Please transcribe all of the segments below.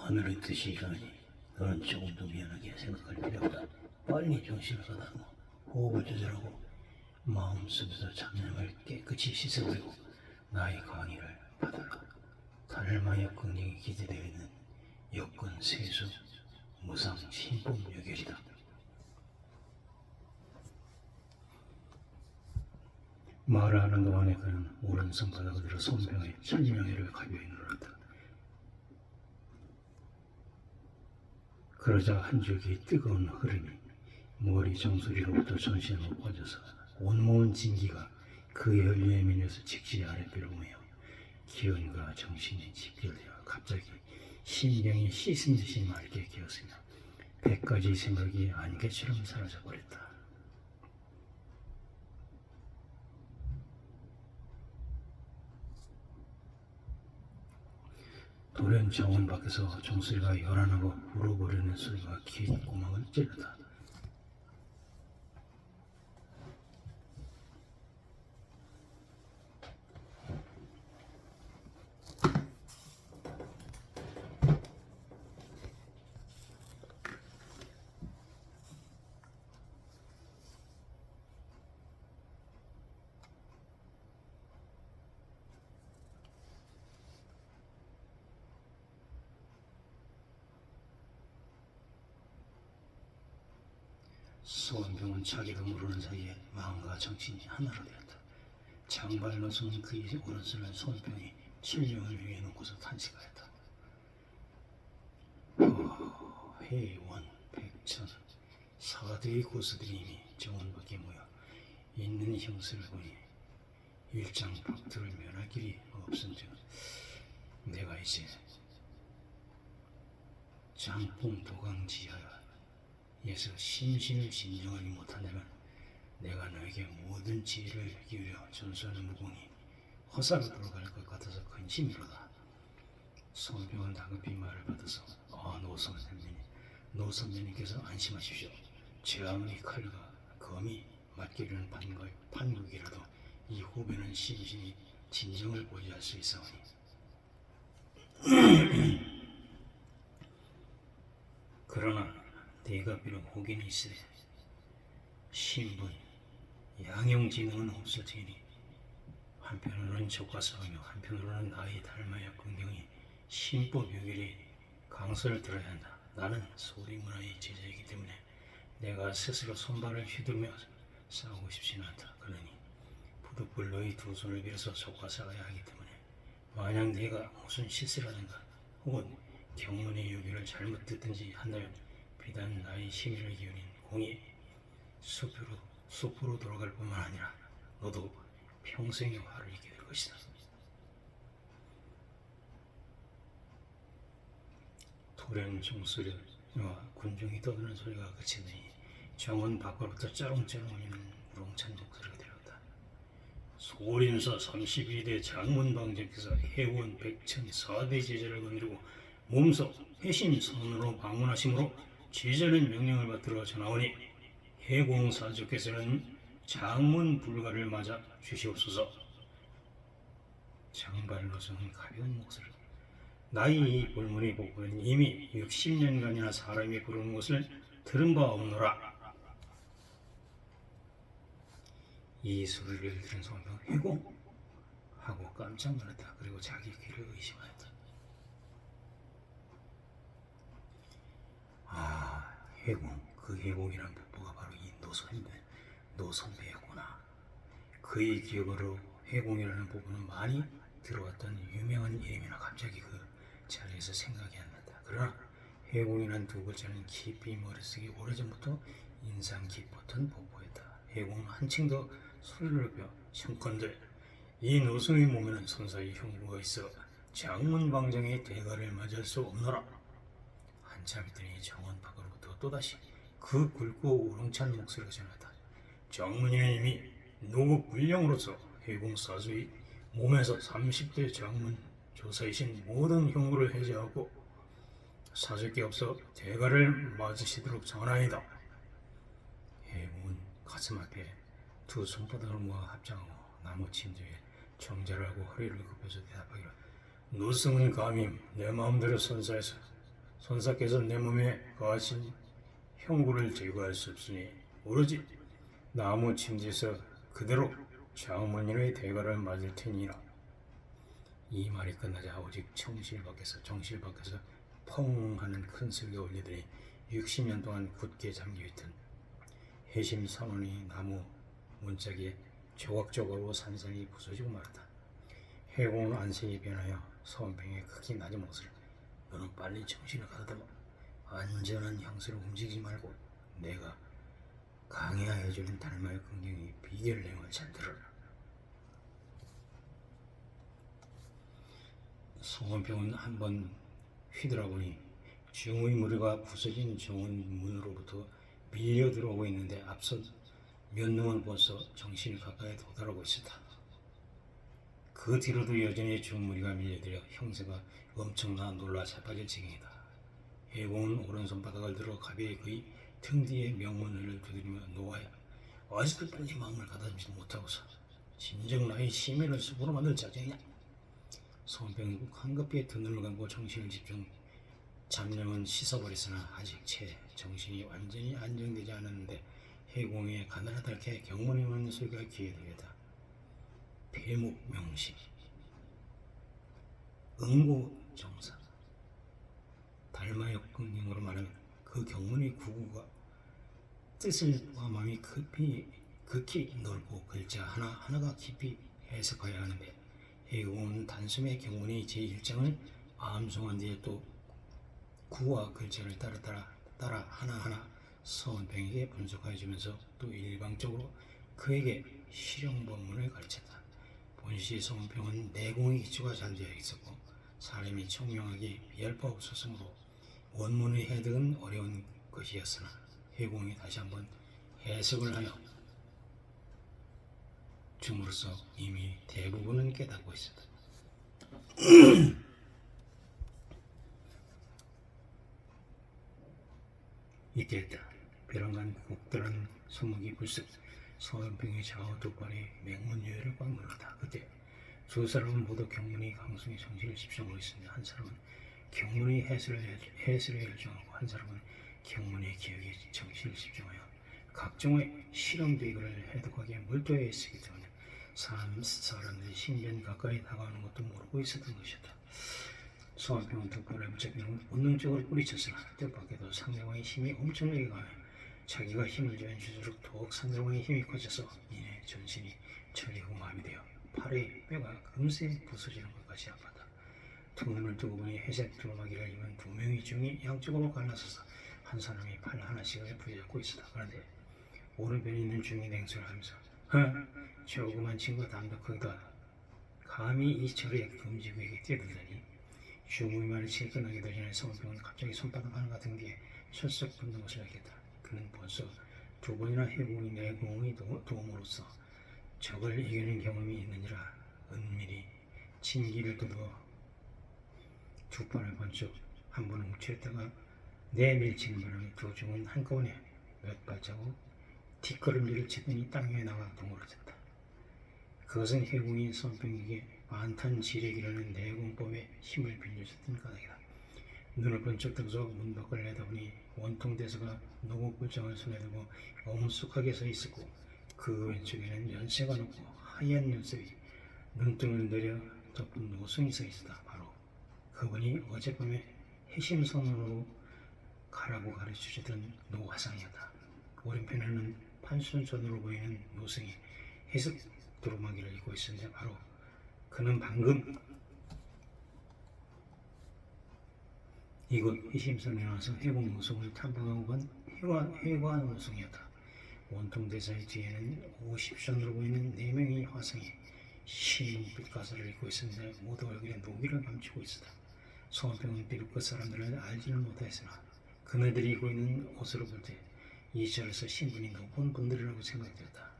하늘의 뜻이 이러니 너는 조금도 미안하게 생각할 필요 없다. 빨리 정신을 가다듬어 호흡을 조절하고 마음속에서 잡념을 깨끗이 씻어버리고 나의 강의를 받아라. 달마의 긍정이 기재되어 있는 여권 세수 무상 신법 요결이다. 말을 하는 동안에 그는 오른손 바닥을 들어 손병에 칠명회를 가벼이 눌렀다. 그러자 한 줄기 뜨거운 흐름이 머리 정수리로부터 전신으로 퍼져서 온몸은 진기가 그 연료에 밀려서 직시 아랫배로 오며 기운과 정신이 집결되어 갑자기 심경이 씻은 듯이 맑게 기었으며 100가지 생각이 안개처럼 사라져버렸다. 돌연 정원 밖에서 종소리가 요란하고 울어버리는 소리가 긴 고막을 찔렀다. 소원병은 자기도 모르는 사이에 마음과 정신이 하나로 되었다. 장발로 손은 그의 오른손을 소원병이 칠령을 위해 놓고서 탄식하였다. 회원, 백천, 사대의 고수들이 이미 정원 밖에 모여 있는 형세를 보니 일장 박들을 면할 길이 없은즉 내가 이제 장풍 도강지하여 예서 심신을 진정하지 못한다면 내가 너에게 모든 지혜를 기울여 전수하는 무공이 허사로 돌아갈 것 같아서 근심이로다. 손병은 다급히 말을 받아서 노 선배님께서 안심하십시오. 제 아무리 칼과 검이 맞기려는 판국이라도 이 후배는 심신이 진정을 보유할 수 있사오니 그러나 네가 비록 혹인이 있으되 신분, 양형지능은 없을 테니 한편으로는 적과 싸우며 한편으로는 나의 달마의 긍정이 신법 요결이 강서를 들어야 한다. 나는 소리 문화의 제자이기 때문에 내가 스스로 손발을 휘두르며 싸우고 싶지는 않다. 그러니 부득불 너희 두 손을 빌어서 적과 싸워야 하기 때문에 만약 네가 무슨 실수라든가 혹은 경문의 요결을 잘못 듣든지 한다면 비단 나의 심의를 기울인 공이 숲으로 돌아갈 뿐만 아니라 너도 평생의 화를 잊게 될 것이다. 돌연 종소리와 군중이 떠드는 소리가 그치더니 정원 밖으로부터 짜롱짜롱 울리는 우렁찬 목소리가 들렸다. 소림사 32대 장문방장께서 해원 백천 4대 제자를 건드리고 몸소 회심선으로 방문하심으로 제자는 명령을 받들어 전하오니 해공사주께서는 장문 불가를 맞아 주시옵소서. 장발로서는 가벼운 목소리로 나의 볼문의 복부는 이미 60년간이나 사람이 부르는 것을 들은 바 없노라. 이 소리를 들은 소원병은 해공? 하고 깜짝 놀랐다. 그리고 자기 귀를 의심하였다. 해공, 그 해공이란 부부가 바로 이 노선배였구나. 그의 기억으로 해공이라는 부부는 많이 들어왔던 유명한 이름이나 갑자기 그 자리에서 생각이 안 난다. 그러나 해공이란 두 글자는 깊이 머릿속에 오래전부터 인상 깊었던 부부였다. 해공은 한층 더 소리를 높여 청컨대 이 노선의 몸에는 선사의 형부가 있어 장문방장의 대가를 맞을 수 없노라. 한참 있더니 정원 밖으로부터 또다시 그 굵고 우렁찬 목소리가 전하다. 장문이는 이미 노국 불령으로서 해공사주의 몸에서 30대 장문 조사이신 모든 형부를 해제하고 사줄게 없어 대가를 맞으시도록 전하이다. 해공은 가슴 앞에 두 손바닥을 모아 합장하고 나무 침대에 정자를 하고 허리를 굽혀서 대답하기로 노승은 감히 내 마음대로 선사해서 손사께서 내 몸에 거하신 형구를 제거할 수 없으니 오로지 나무 침대에서 그대로 장모님의 대가를 맞을 테니라. 이 말이 끝나자 오직 정실 밖에서 펑 하는 큰 소리가 울리더니 60년 동안 굳게 잠겨있던 해심 선원이 나무 문짝에 조각조각으로 산산이 부서지고 말았다. 해공은 안색이 변하여 서원병의 극히 낮은 목소리를 너는 빨리 정신을 가다듬어 안전한 향수로 움직이지 말고 내가 강해해주는 달마의 긍정이 비결 내용을 잘 들어라. 서원병은 한번 휘돌아보니 중의 무리가 부서진 정원 문으로부터 밀려 들어오고 있는데 앞서 몇 놈은 벌써 정신이 가까이 도달하고 있었다. 그 뒤로도 여전히 중무리가 밀려들여 형세가 엄청나 놀라 자빠질 지경이다. 해공은 오른손바닥을 들어 가벼이 그의 등 뒤에 명문을 두드리며 노하여 아직도 빨리 마음을 가다듬지 못하고서 진정 나의 심혈을 습으로 만들 작정이냐. 손병은 황급히 등을 감고 정신을 집중. 잠령은 씻어버렸으나 아직 채 정신이 완전히 안정되지 않았는데 해공의 가늘하게 경문이 오는 소리가 귀에 들렸다. 폐묵명심, 응고정사. 달마의 긍정으로 말하면 그 경문의 구구가 뜻을 마음이 극히 넓고 글자 하나하나가 깊이 해석해야 하는데 해공은 단숨에 경문의 제1장을 암송한 뒤에 또 구와 글자를 따라 하나하나 서원병에게 분석하여 주면서 또 일방적으로 그에게 실용법문을 가르쳤다. 본시 서원병은 내공의 기초가 잘 되어 있었고 사람이 청명하게 비할 바 없었으므로 원문의 해석은 어려운 것이었으나 해공이 다시 한번 해석을 하여 줌으로써 이미 대부분은 깨닫고 있었다. 이때였다. 벼랑간 국들한 소목이 불쑥 서원병의 좌우 두 발의 맹문유혈을 꽉 눌렀다. 그때 두 사람은 모두 경문의 강성에 정신을 집중하고 있습니다. 한 사람은 경문의 해설에 열중하고 한 사람은 경문의 기억에 정신을 집중하여 각종의 실험 계획을 해독하기에 몰두해 있었기 때문에 사람들이 신변 가까이 다가오는 것도 모르고 있었던 것이었다. 서원병은 덕발을 붙잡기는 본능적으로 뿌리쳤으나 뜻밖에도 상대방의 힘이 엄청나게 강해 자기가 힘을 줘줄수록 더욱 상대방의 힘이 커져서 이내 전신이 저리고 마음이 되어 팔의 뼈가 금세 부서지는 것까지 아팠다. 두 눈을 뜨고 보니 회색 두루마기를 입은 두 명의 중이 양쪽으로 갈라서서 한 사람이 팔 하나씩을 부여잡고 있었다. 그런데 오른편에 있는 중이 냉소를 하면서 조그만 친구가 담덕하다. 감히 이 절에 금지구에게 뛰어들다니. 중의 말을 채 끝나기도 전에 서원병은 갑자기 손바닥 하나가 등 뒤에 철썩 붙는 것을 알겠다. 그는 벌써 두 번이나 해공이 내공의 도움으로써 적을 이기는 경험이 있느니라. 은밀히 진기를 두드워 두 발을 번쩍 한 번은 뭉쳤다가 내밀치는 바람에 두 중은 한꺼번에 몇 발자국 뒷걸음질을 치더니 땅 위에 나가 둥그러졌다. 그것은 해공이 선병에게 만탄지력이라는 내공법에 힘을 빌려줬던 까닭이다. 눈을 번쩍 뜨고서 문 밖을 내다보니 원통대사가 노곡불장을 손에 들고 엄숙하게 서 있었고 그 왼쪽에는 연세가 높고 하얀 눈썹이 눈등을 내려 덮은 노승이 서 있었다. 바로 그분이 어젯밤에 해심선언으로 가라고 가르쳐주던 노화상이었다. 오른편에는 판순전으로 보이는 노승이 해석 두루마기를 입고 있었는데 바로 그는 방금 이곳 해심선에 와서 해공 노승을 탐방하고 간 해관 노승이었다. 원통대사의 뒤에는 50선으로 보이는 4명의 화상이 신빛 가사를 입고 있었는데 모두 얼굴에 노기를 감추고 있었다. 서원병은 비록 그 사람들을 알지는 못하였으나 그네들이 입고 있는 옷으로 볼 때 이 절에서 신분이 높은 분들이라고 생각되었다.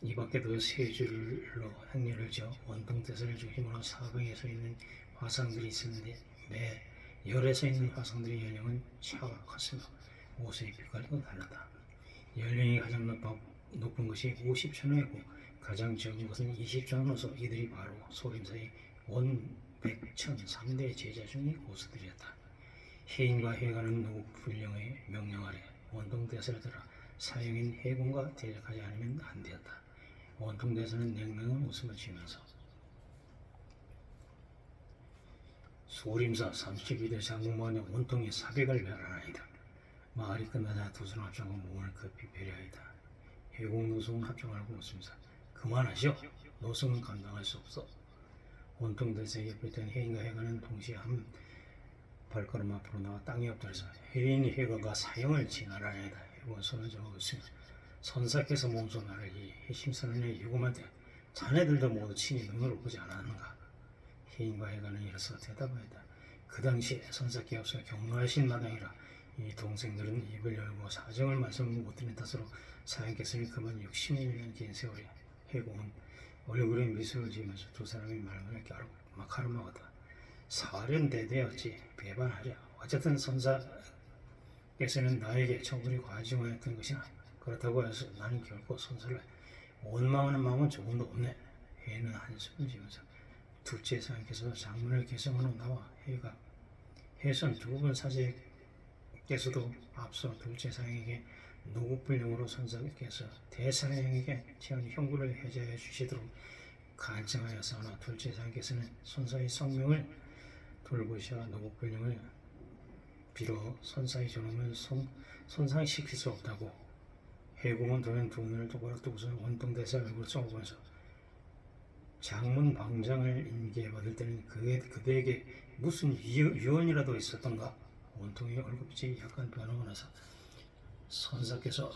이 밖에도 세 줄로 행렬을 지어 원통대사를 중심으로 사방에 서 있는 화상들이 있었는데 매 열에 서 있는 화상들의 연령은 차가 컸으며 옷의 빛깔도 달랐다. 연령이 가장 높은 것이 50천호였고 가장 적은 것은 20천호로서 이들이 바로 소림사의 원, 백, 천 3대 제자 중의 고수들이었다. 해인과 해관은 노국불령의 명령 아래 원통대사를 들어 사형인 해공과 대적하지 않으면 안 되었다. 원통대사는 냉랭한 웃음을 지으면서 소림사 32대 장군만의 원통의 사백을 멸하나이다. 말이 끝나자 두 손 합장하고 몸을 급히 배려하이다. 해공 노승은 합장하고 웃으면서 그만하시오. 노승은 감당할 수 없어. 원통대사의 옆에 있던 해인과 해관은 동시에 한 발걸음 앞으로 나와 땅에 엎드려서 해인이 해가가 사형을 진하라나이다. 해공은 손을 잡아 웃으며 선사께서 몸소 나를 이 해심선언에 유감한테 자네들도 모두 친히 눈으로 보지 않았는가. 해인과 해관은 이로써 대답하였다. 그 당시에 선사께 앞서 경로하신 마당이라 이 동생들은 입을 열고 사정을 말씀을 못 드린 탓으로 사형께서는 그만 60년이라는 긴 세월에 해공은 얼굴에 미소를 지으면서 두 사람의 말문을 가로막았다. 사련대대였지 배반하랴. 어쨌든 선사께서는 나에게 처벌이 과중하였던 것이나 그렇다고 해서 나는 결코 선사를 원망하는 마음은 조금도 없네. 해는 한숨을 지면서 둘째 사형께서 장문을 개성한 후 나와 해선 두 분 사제께서도 앞서 둘째 사형에게 노국불령으로 선사께서 대사형에게 채운 형구를 해제해 주시도록 간청하였으나 둘째 사형께서는 선사의 성명을 돌보셔 노국불령을 비로 선사의 존엄을 손상시킬 수 없다고. 해공은 도연 두 눈을 똑바로 뜨고서 원통대사 얼굴을 쏘고면서 장문 방장을 인계받을 때는 그대에게 무슨 유언이라도 있었던가? 원통의 얼굴빛이 약간 변하고 나서 선사께서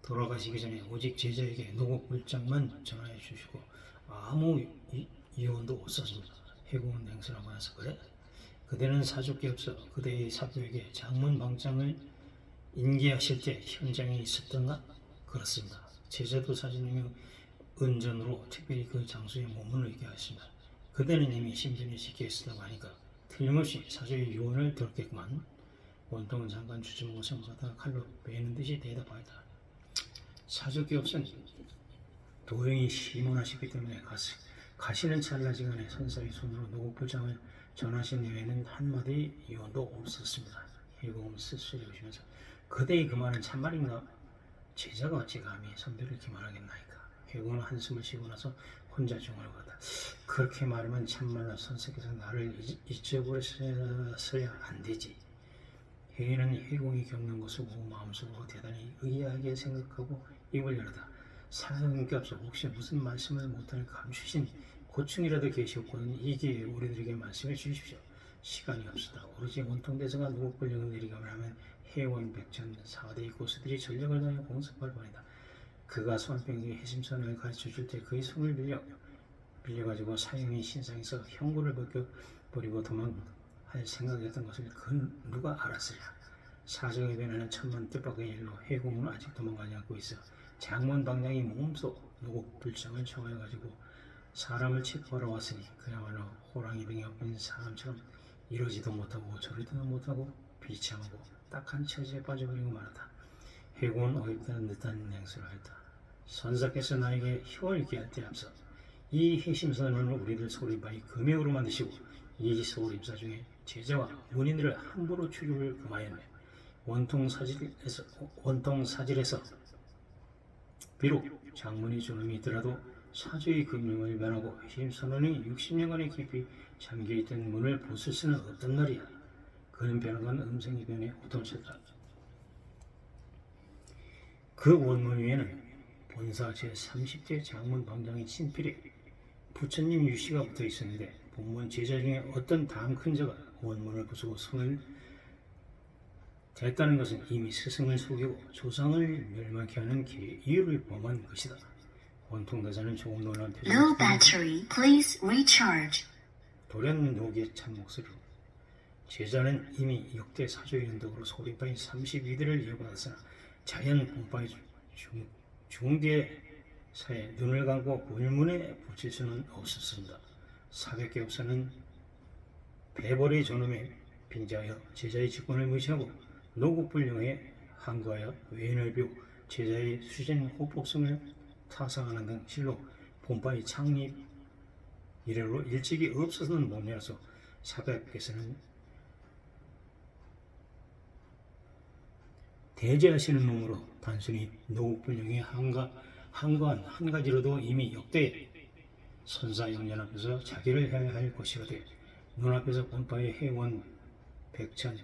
돌아가시기 전에 오직 제자에게 노국불장만 전하여 주시고 아무 유언도 없었습니다. 해공은 냉소하고 나서 그래? 그대는 사족이 없어 그대의 사부에게 장문 방장을 인계하실 때 현장에 있었던가? 그렇습니다. 제자도 사진님이 은전으로 특별히 그 장소에 머무르게 하십니다. 그대는 이미 신변이 지켜 있었다고 하니까 틀림없이 사조의 유언을 들었겠구만. 원통은 잠깐 주춤하고 생각하다가 칼로 베는 듯이 대답하였다. 사족이 없으니 도형이 심원하시기 때문에 가시는 찰나지간에 선사의 손으로 노국불장을 전하신 이외에는 한마디 유언도 없었습니다. 해공은 쓸쓸히 오시면서 그대의 그 말은 참말인가? 제자가 어찌 감히 선배를 기만하겠나이까. 해공은 한숨을 쉬고 나서 혼자 중얼거렸다. 그렇게 말하면 참말로 선생께서 나를 잊어버렸어야 안 되지. 해인은 해공이 겪는 것을 보고 마음속으로 대단히 의아하게 생각하고 입을 열었다. 사장님께 앞서 혹시 무슨 말씀을 못할 감추신 고충이라도 계시었거든 이 기회에 우리들에게 말씀해 주십시오. 시간이 없었다. 오로지 원통대사가 노국불령을 내리가면 하면 해원 백전 4대의 고수들이 전력을 다해 공습할 뻔이다. 그가 손병에게 해심선을 가르쳐줄 때 그의 손을 빌려가지고 사형의 신상에서 형구를 벗겨버리고 도망할 생각이었던 것을 그는 누가 알았으랴. 사정에 변하는 천만 뜻밖의 일로 해공은 아직 도망가지 않고 있어 장문 방장이 몸소 노국불장을 청하여가지고 사람을 체포하러 왔으니 그야말로 호랑이 등에 엎인 사람처럼 이러지도 못하고 저러지도 못하고 비참하고 딱한 처지에 빠져버리고 말았다. 해공은 어렵다는 듯한 냉소를 했다. 선사께서 나에게 혀를 기할 때 앞서 이 해심선언을 우리들 소림바의 금액으로 만드시고 이 소림사 중에 제자와 문인들을 함부로 출입을 금하였네. 원통사질에서 비록 장문의 존엄이 있더라도 사조의 금령을 면하고 해심선언이 60년간의 깊이 잠겨있던 문을 부술 수는 없단 말이야. 그는 변화간 음성이 변해 호통쳤다. 그 원문 위에는 본사 제30대 장문 방장의 친필에 부처님 유시가 붙어 있었는데 본문 제자 중에 어떤 다음 큰 자가 원문을 부수고 손을 댔다는 것은 이미 스승을 속이고 조상을 멸망케 하는 이유를 범한 것이다. 원통대사는 조금 놀란 표정을 돌연 녹의 찬 목소리로 제자는 이미 역대 사조의 연덕으로 소림바인 32대를 이어받았으나 자연 본바의 중대사에 눈을 감고 불문에 붙일 수는 없었습니다. 사백개 업사는 배벌의 존엄에 빙자하여 제자의 직권을 무시하고 노국불령에 항거하여 외인을 비우 제자의 수진 호법성을 타상하는 등 실로 본바의 창립 이래로 일찍이 없어서는 몸이라서 사백께서는 대제하시는 놈으로 단순히 노후불령의 한관 한 가지로도 이미 역대 선사영년 앞에서 자기를 해야 할 것이거든 눈앞에서 본파의 해원 백천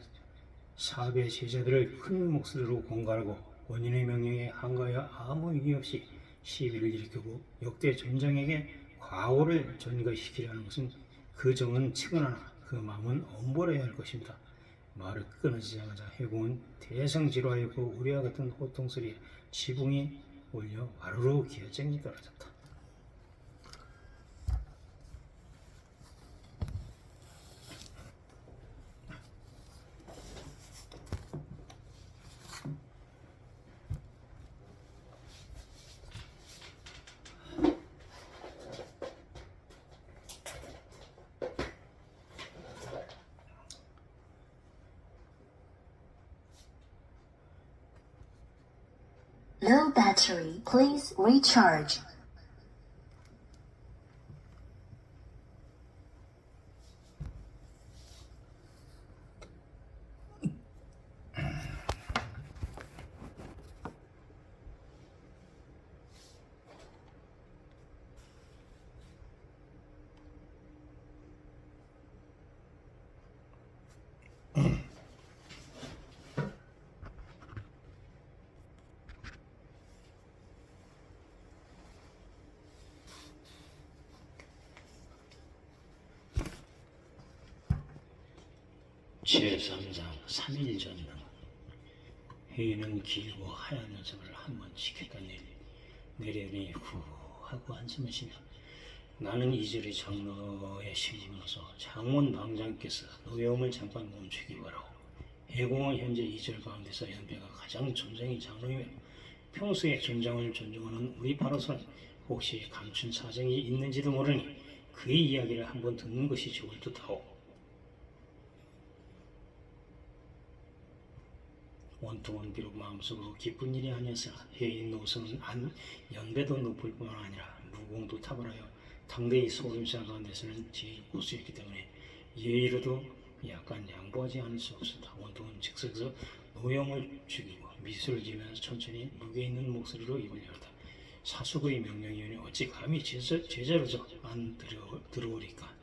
사배 제자들을 큰 목소리로 공갈하고 원인의 명령에 한가하여 아무 이의 없이 시비를 일으키고 역대 전장에게 과오를 전가시키려는 것은 그 정은 측은하나 그 마음은 엄벌해야 할 것입니다. 말을 끊어지자마자 해공은 대성지로하였고 우리와 같은 호통소리에 지붕이 울려 와르르 기어쟁이 떨어졌다. Low battery, please recharge. 제3장 3일 전등 회의는 길고 하얀 녀석을 한번 지켰다 내려니 후 하고 한숨을 쉬며 나는 이절의 장로의 신분으로서 장원 방장께서 노여움을 잠깐 멈추기 바라고 해공은 현재 이절 가운데서 연배가 가장 존장인 장로이며 평소에 존장을 존중하는 우리 바로선 혹시 감춘 사정이 있는지도 모르니 그의 이야기를 한번 듣는 것이 좋을 듯하오. 원통은 비록 마음속으로 기쁜 일이 아니었으나 해인 노선은 연배도 높을 뿐만 아니라 무공도 탁월하여 당대의 소림사 가운데서는 제일 고수였기 때문에 예의로도 약간 양보하지 않을 수 없었다. 원통은 즉석에서 노염을 죽이고 미소를 지으면서 천천히 무게 있는 목소리로 입을 열었다. 사숙의 명령이오니 어찌 감히 제자로서 안 들어오리까.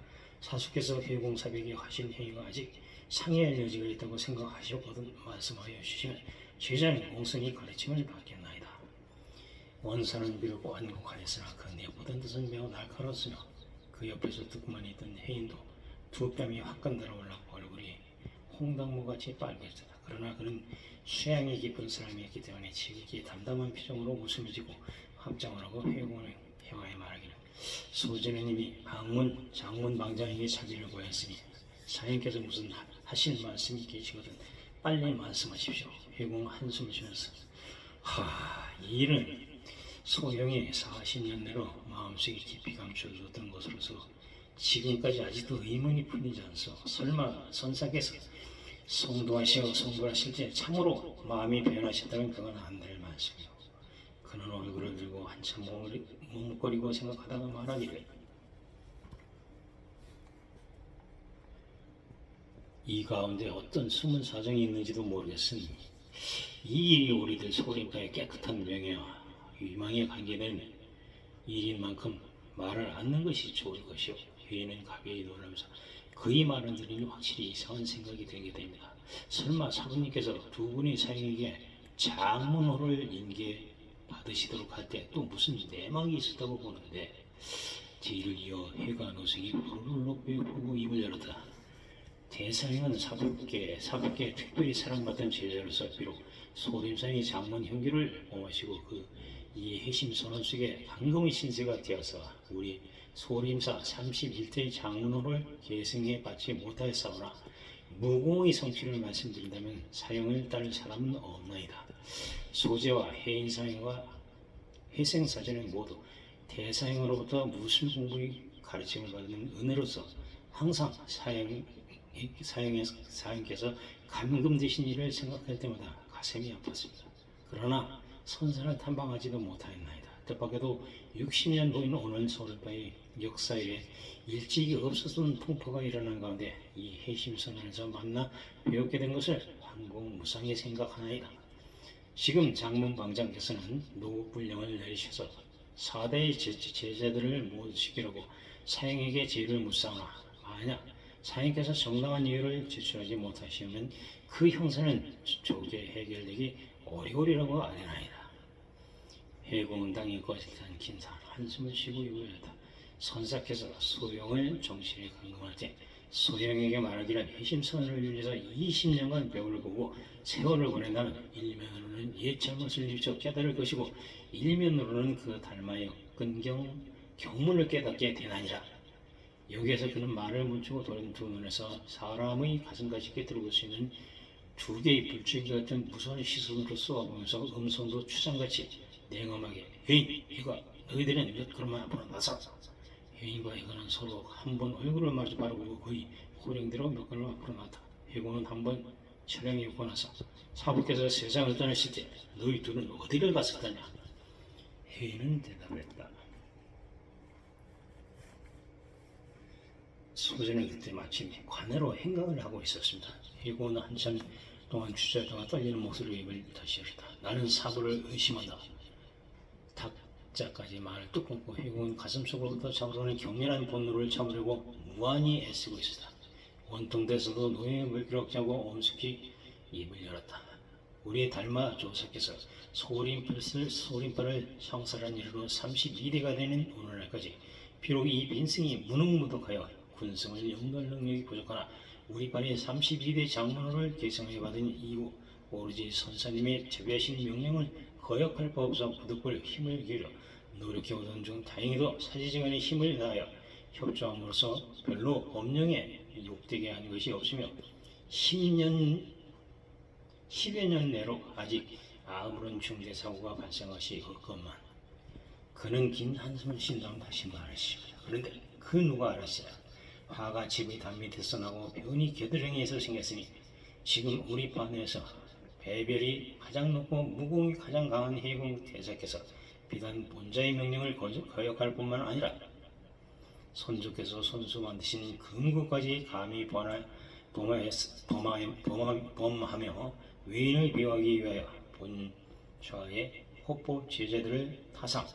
사숙께서 해공사백이 하신 행위가 아직 상해할 여지가 있다고 생각하셨거든 말씀하여 주시면 제자는 공손히 가르침을 받겠나이다. 원사는 비록 완곡하였으나 그 내보던 뜻은 매우 날카로웠으며 그 옆에서 듣고만 있던 해인도 두 뺨이 화끈 달아올랐고 얼굴이 홍당무같이 빨개졌다. 그러나 그는 수양이 깊은 사람이었기 때문에 지극히 담담한 표정으로 웃음을 지고 합장을 하고 해공을 향하여 말하기를 소제는 장문 방장에게 자기를 구했으니 사형께서 무슨 하실 말씀이 계시거든 빨리 말씀하십시오. 해공 한숨을 쉬면서 이 일은 소형이 40년 내로 마음속에 깊이 감춰두었던 것으로서 지금까지 아직도 의문이 풀리지 않소. 설마 선사께서 성도하실 때 참으로 마음이 변하셨다면 그건 안 될 말씀이요. 그는 얼굴을 들고 한참 머뭇거리고 생각하다가 말하기를 이 가운데 어떤 숨은 사정이 있는지도 모르겠으니 이 일이 우리들 소림파의 깨끗한 명예와 유망에 관계된 일인 만큼 말을 않는 것이 좋을 것이요. 회의는 가벼이 놀라면서 그의 말을 들으니 확실히 이상한 생각이 들게 됩니다. 설마 사부님께서 두 분의 사형에게 장문호를 인계받으시도록 할 때 또 무슨 내막이 있었다고 보는데 뒤를 이어 해가 노색이 부르르 높이고 입을 열었다. 대사형은 사부께 특별히 사랑받던 제자로서 비록 소림사의 장문 형규를 범하시고 이 해심 선언 속에 황금의 신세가 되어서 우리 소림사 31대의 장문호를 계승해 받지 못하였사오나 무공의 성취를 말씀드린다면 사형을 따를 사람은 없나이다. 소제와 해인사형과 해생사제는 모두 대사형으로부터 무술 공부의 가르침을 받는 은혜로서 항상 사형께서 감금되신 일을 생각할 때마다 가슴이 아팠습니다. 그러나 선사를 탐방하지도 못하였나이다. 뜻밖에도 60년 보인 오늘 소림파의 역사에 일찍이 없었던 풍파가 일어난 가운데 이 해심선언에서 만나 배우게 된 것을 황공무상히 생각하나이다. 지금 장문방장께서는 노국불령을 내리셔서 4대의 제자들을 모두 지키라고 사형에게 죄를 묻사오나 만약 사형께서 정당한 이유를 제출하지 못하시면 그 형사는 조기에 해결되기 어리고리라고 아뢰나이다. 해공은 당이 거짓한 긴산 한숨을 쉬고 이거였다. 선사께서 소영을 정신에 감금할 때 소영에게 말하기를 회심선을 위해서 20년간 벽을 보고 세월을 보낸다면 일면으로는 옛 잘못을 일쳐 깨달을 것이고 일면으로는 그 닮아여 경문을 깨닫게 되나니라. 여기에서 그는 말을 멈추고 돌린 두 눈에서 사람의 가슴까지 꿰뚫을 수 있는 두 개의 불줄기 같은 무서운 시선으로 쏘아보면서 음성도 추상같이 냉엄하게 여인 이거 너희들은 몇 걸음 앞으로 나서. 여인과 해고는 서로 한 번 얼굴을 마주 바라보고 거의 호령대로 몇 걸음 앞으로 나왔다. 해고는 한 번 촬영이 오고 나서 사부께서 세상을 떠나실 때 너희 둘은 어디를 갔었다냐. 여인은 대답했다. 소전은 그때 마침 관으로 행각을 하고 있었습니다. 해고는 한참 동안 주저하다가 떨리는 목소리로 입을 다시 열었다. 나는 사부를 의심한다. 탁자까지 말을 뚝 끊고 해고는 가슴속으로부터 차오르는 격렬한 분노를 참으려고 무한히 애쓰고 있었다. 원통대에서도 노예의 물기를 억제하고 엄숙히 입을 열었다. 우리의 달마 조사께서 소림발을 형살한 이후로 32대가 되는 오늘날까지 비록 이 빈승이 무능무덕하여 군성을 영도할 능력이 부족하나 우리 반의 32대 장문호를 계승하여 받은 이후 오로지 선사님의 제비하신 명령을 거역할 바 없어 부득불 힘을 기울여 노력해 오던 중 다행히도 사지정연의 힘을 다하여 협조함으로써 별로 법령에 욕되게 한 것이 없으며 10여 년 내로 아직 아무런 중대 사고가 발생하시 없건만 그는 긴 한숨을 쉰 다음 다시 말했습니다. 그런데 그 누가 알았어요. 화가 집의 단밑에서 나고 변이 겨드랑이에서 생겼으니 지금 우리 반에서 배별이 가장 높고 무공이 가장 강한 해공 대사께서 비단 본자의 명령을 거역할 뿐만 아니라 선조께서 손수 만드신 금구까지 감히 범하며 외인을 비호하기 위하여 본좌의 호법 제자들을 타상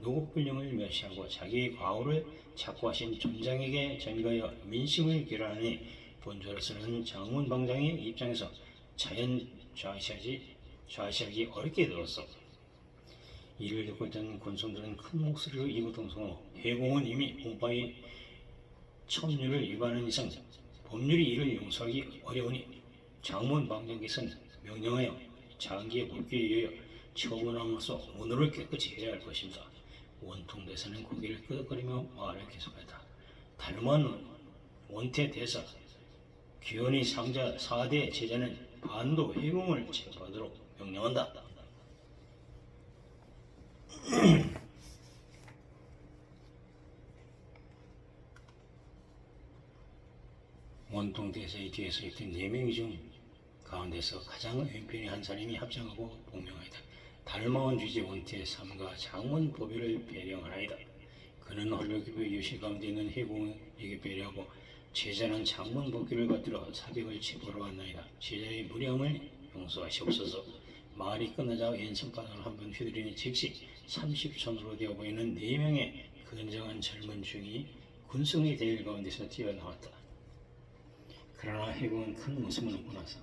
노국불령을 멸시하고 자기의 과오를 착고하신 존장에게 전가하여 민심을 결하니 본좌로서는 장문방장의 입장에서 자연 좌시하기 어렵게 되었어. 이를 듣고 있던 군성들은 큰 목소리로 이구동성으로 해공은 이미 본파의 첨률을 위반한 이상 법률이 이를 용서하기 어려우니 장문방장께서는 명령하여 장기의 복귀에 의하여 처분함으로써 오늘을 깨끗이 해야 할 것입니다. 원통대사는 고개를 끄덕거리며 말을 계속했다. 달만 원태 대사 귀원의 상자 4대 제자는 반도 해공을 체포하도록 명령한다. 원통대사의 뒤에 서 있던 4명 중 가운데서 가장 왼편의 한 사람이 합장하고 복명하였다. 달마원 주지 원태 삼가 장원 보배를 배령하나이다. 그는 헐렁기부의 유실 가운데 있는 해공에게 배려하고 제자는 장문 복귀를 받들어 사백을 체포하러 왔나이다. 제자의 무량을 용서하시옵소서. 말이 끝나자 왼손바닥을 한번 휘두르니 즉시 30촌으로 되어 보이는 4명의 건장한 젊은 중이 군성의 대일 가운데서 뛰어나왔다. 그러나 해공은 큰 웃음을 웃고 나서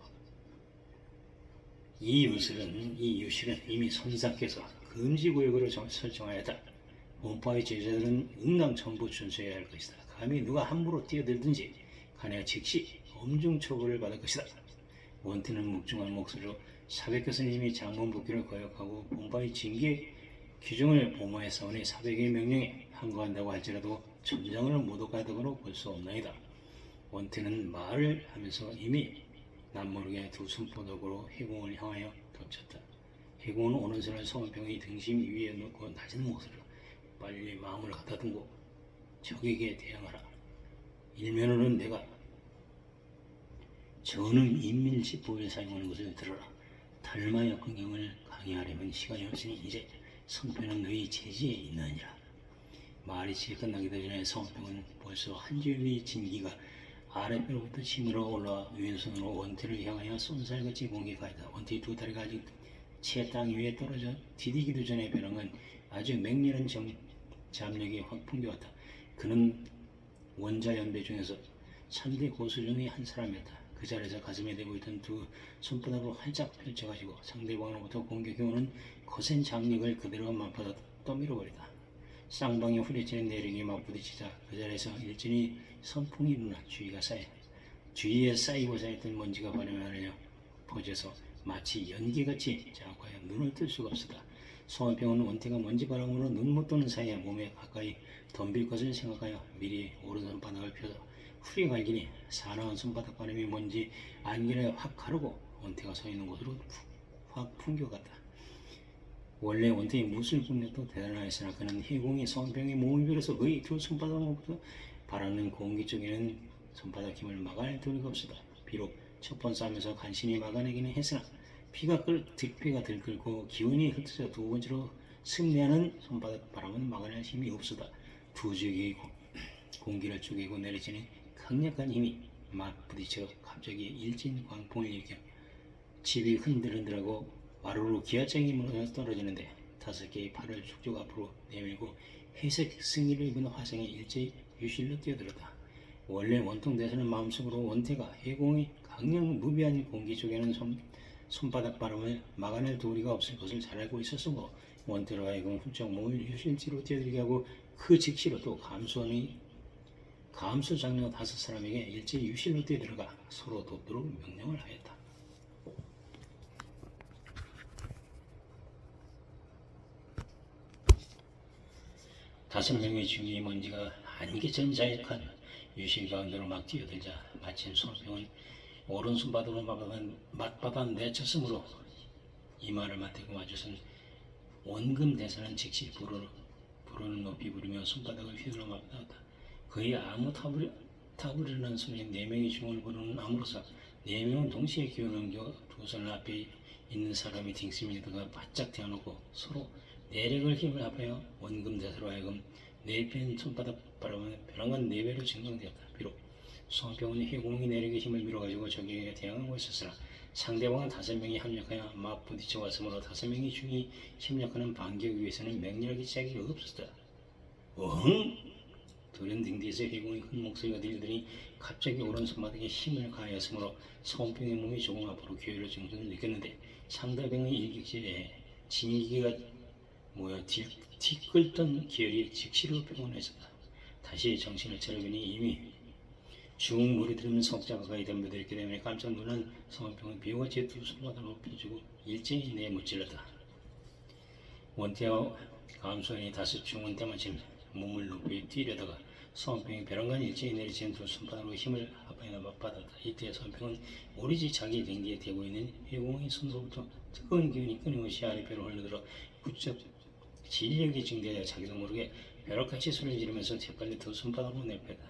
이 유실은 이미 선사께서 금지구역으로 설정하였다. 본파의 제자들은 응당천부 준수해야 할 것이다. 감히 누가 함부로 뛰어들든지 간에 즉시 엄중 처벌을 받을 것이다. 원태는 묵중한 목소리로 사백교수는 이미 장문복귀를 거역하고 본파의 징계 규정을 범하였사오니 사백의 명령에 항거한다고 할지라도 전장을 모독하다고는 볼 수 없나이다. 원태는 말을 하면서 이미 남모르게 두 손바닥으로 해공을 향하여 덮쳤다. 해공은 오른손을 성원병의 등심 위에 놓고 낮은 목소리로 빨리 마음을 가다듬고 적에게 대항하라. 일면으로는 내가 전응 인밀집보에 사용하는 것을 들어라. 달마 역경을 강의하려면 시간이 없으니 이제 성편은 너희 제지에 있느니라. 말이 채 끝나기 전에 성평은 벌써 한 줄의 진기가 아랫배로부터 치밀어 올라와 왼손으로 원태를 향하여 쏜살같이 공격하였다. 원태의 두 다리가 아직 채 땅 위에 떨어져 디디기도 전에 벼랑은 아주 맹렬한 잠력이 확 풍겨왔다. 그는 원자 연배 중에서 3대 고수 중의 한 사람이었다. 그 자리에서 가슴에 대고 있던 두 손바닥으로 활짝 펼쳐가지고 상대방으로부터 공격해오는 거센 장력을 그대로 맞받아 떠밀어버리다. 쌍방의 후려치는 내력이 맞부딪히자 그 자리에서 일진이 선풍이 일어나 주위에 쌓이고 쌓였던 먼지가 발현하려 퍼져서 마치 연기같이 자욱하여 눈을 뜰 수가 없었다. 송원병은 원태가 먼지바람으로 눈 못 뜨는 사이에 몸에 가까이 덤빌 것을 생각하여 미리 오른손 바닥을 펴서 후려갈기니 사나운 손바닥 바람이 먼지 안개를 확 가르고 원태가 서 있는 곳으로 확 풍겨갔다. 원래 원태의 무술 능력도 대단하였으나 그는 해공이 송원병의 몸을 빌어서 그의 두 손바닥으로부터 바라는 공기 쪽에는 손바닥 힘을 막아낼 도리가 없었다. 비록 첫 번 싸움에서 간신히 막아내기는 했으나 피가 들끓고 기운이 흩어져 두 번째로 승리하는 손바닥 바람은 막아낼 힘이 없었다. 두 지역의 공기를 쪼개고 내리치는 강력한 힘이 맞부딪혀 갑자기 일진 광풍을 일으켜 집이 흔들흔들하고 와르르 기아장이 무너져 떨어지는데 5개의 팔을 쭉쭉 앞으로 내밀고 회색 승리를 입은 화성에 일제히 유실로 뛰어들었다. 원래 원통대사는 마음속으로 원태가 해공의 강력 무비한 공기 쪽에는 손바닥 바람을 막아낼 도리가 없을 것을 잘 알고 있었으므로 원태로 하여금 훌쩍 몸을 유실지로 뛰어들게 하고 그 즉시로 또 감수 장녀 5사람에게 일제히 유실로 뛰어들어가 서로 돕도록 명령을 하였다. 다섯 명의 중위 먼지가 안개처럼 자욱한 유실 가운데로 막 뛰어들자 마침 손병은 오른손바닥으로 맞받아 내쳤으므로 이마를 맞대고 마주선 원금 대사는 즉시 불어는 높이 부리며 손바닥을 휘둘러 맞받았다. 그의 아무 타부리라는 소리에 4명의 중을 부르는 암으로써 4명은 동시에 기어를 옮겨 두 손을 앞에 있는 사람이 딩스밀드가 바짝 대어놓고 서로 내력을 힘을 합하여 원금 대사로 하여금 내편 손바닥 바람은 벼랑간 4배로 증강되었다. 비록 송병은 해공의 내력의 힘을 밀어가지고 적에게 대항하고 있었으나 상대방은 5명이 합력하여 맞부딪혀 왔으므로 5명이 중이 협력하는 반격을 위해서는 맹렬하게 짝이 없었다. 돌연 등 뒤에서 해공의 큰 목소리가 들리더니 갑자기 오른손바닥에 힘을 가하였으므로 송병의 몸이 조금 앞으로 기울어 정도를 느꼈는데 상대방의 일격질에 진기가 모여 뒤끌던 기혈이 즉시로 병원해졌다. 다시 정신을 차려보니 이미 죽은 물이 들으면 석자가 가까이 덤벼들었기 때문에 깜짝 놀란 성원병은 비호같이 두 손바닥으로 펴주고 일제히 내무찔렀다. 원태와 감소인이 5중은 때마침 몸을 높이 뛰려다가 성원병이 벼랑간 일제히 내리치는 두 손바닥으로 힘을 합하여 맞받았다. 이때 성원병은 오리지 자기 댕기에 대고 있는 해공의 손으로부터 뜨거운 기운이 끊임없이 아래배로 흘러들어 부쩍 진력이 증대하여 자기도 모르게 벼락같이 소리를 지르면서 재빨리 두 손바닥으로 내뺐다.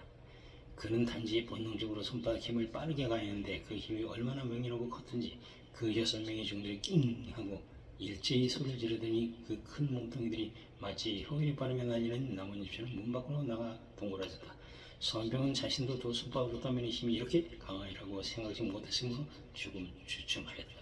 그는 단지 본능적으로 손바닥 힘을 빠르게 가했는데 그 힘이 얼마나 맹렬하고 컸든지 그 6명의 중들이 낑 하고 일제히 소리를 지르더니 그 큰 몸뚱이들이 마치 효율이 빠르게 날리는 나뭇잎처럼 문 밖으로 나가 동그라졌다. 선병은 자신도 두 손바닥으로 떠미는 힘이 이렇게 강하리라고 생각지 못했으므로 조금 주춤하였다.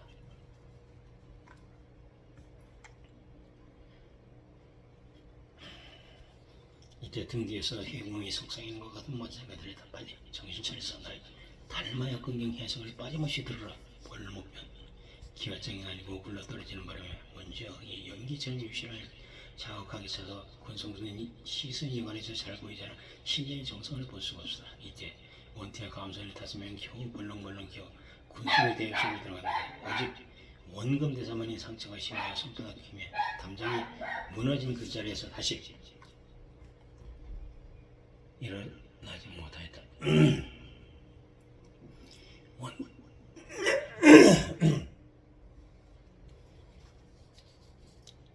이때 등 뒤에서 해공이 속상인 것 같은 멋지가 들렸다. 빨리 정신 차려서 날 달마야 긍정 해성을 빠짐없이 들으라. 볼목변 기와장이 날리고 굴러떨어지는 바람에 먼지와 이 연기처럼 유실을 자욱하게 쳐서 권성들은 시선이 관해서 잘 보이지 않아 실내의 정성을 볼 수가 없었다. 이때 원태와 감선을 5명 겨우 벌렁벌렁 기어 군수의 대역실로 들어갔는데 오직 원금 대사만이 상처가 심하여 손바닥 힘에 담장이 무너진 그 자리에서 다시 일어나지 못하였다.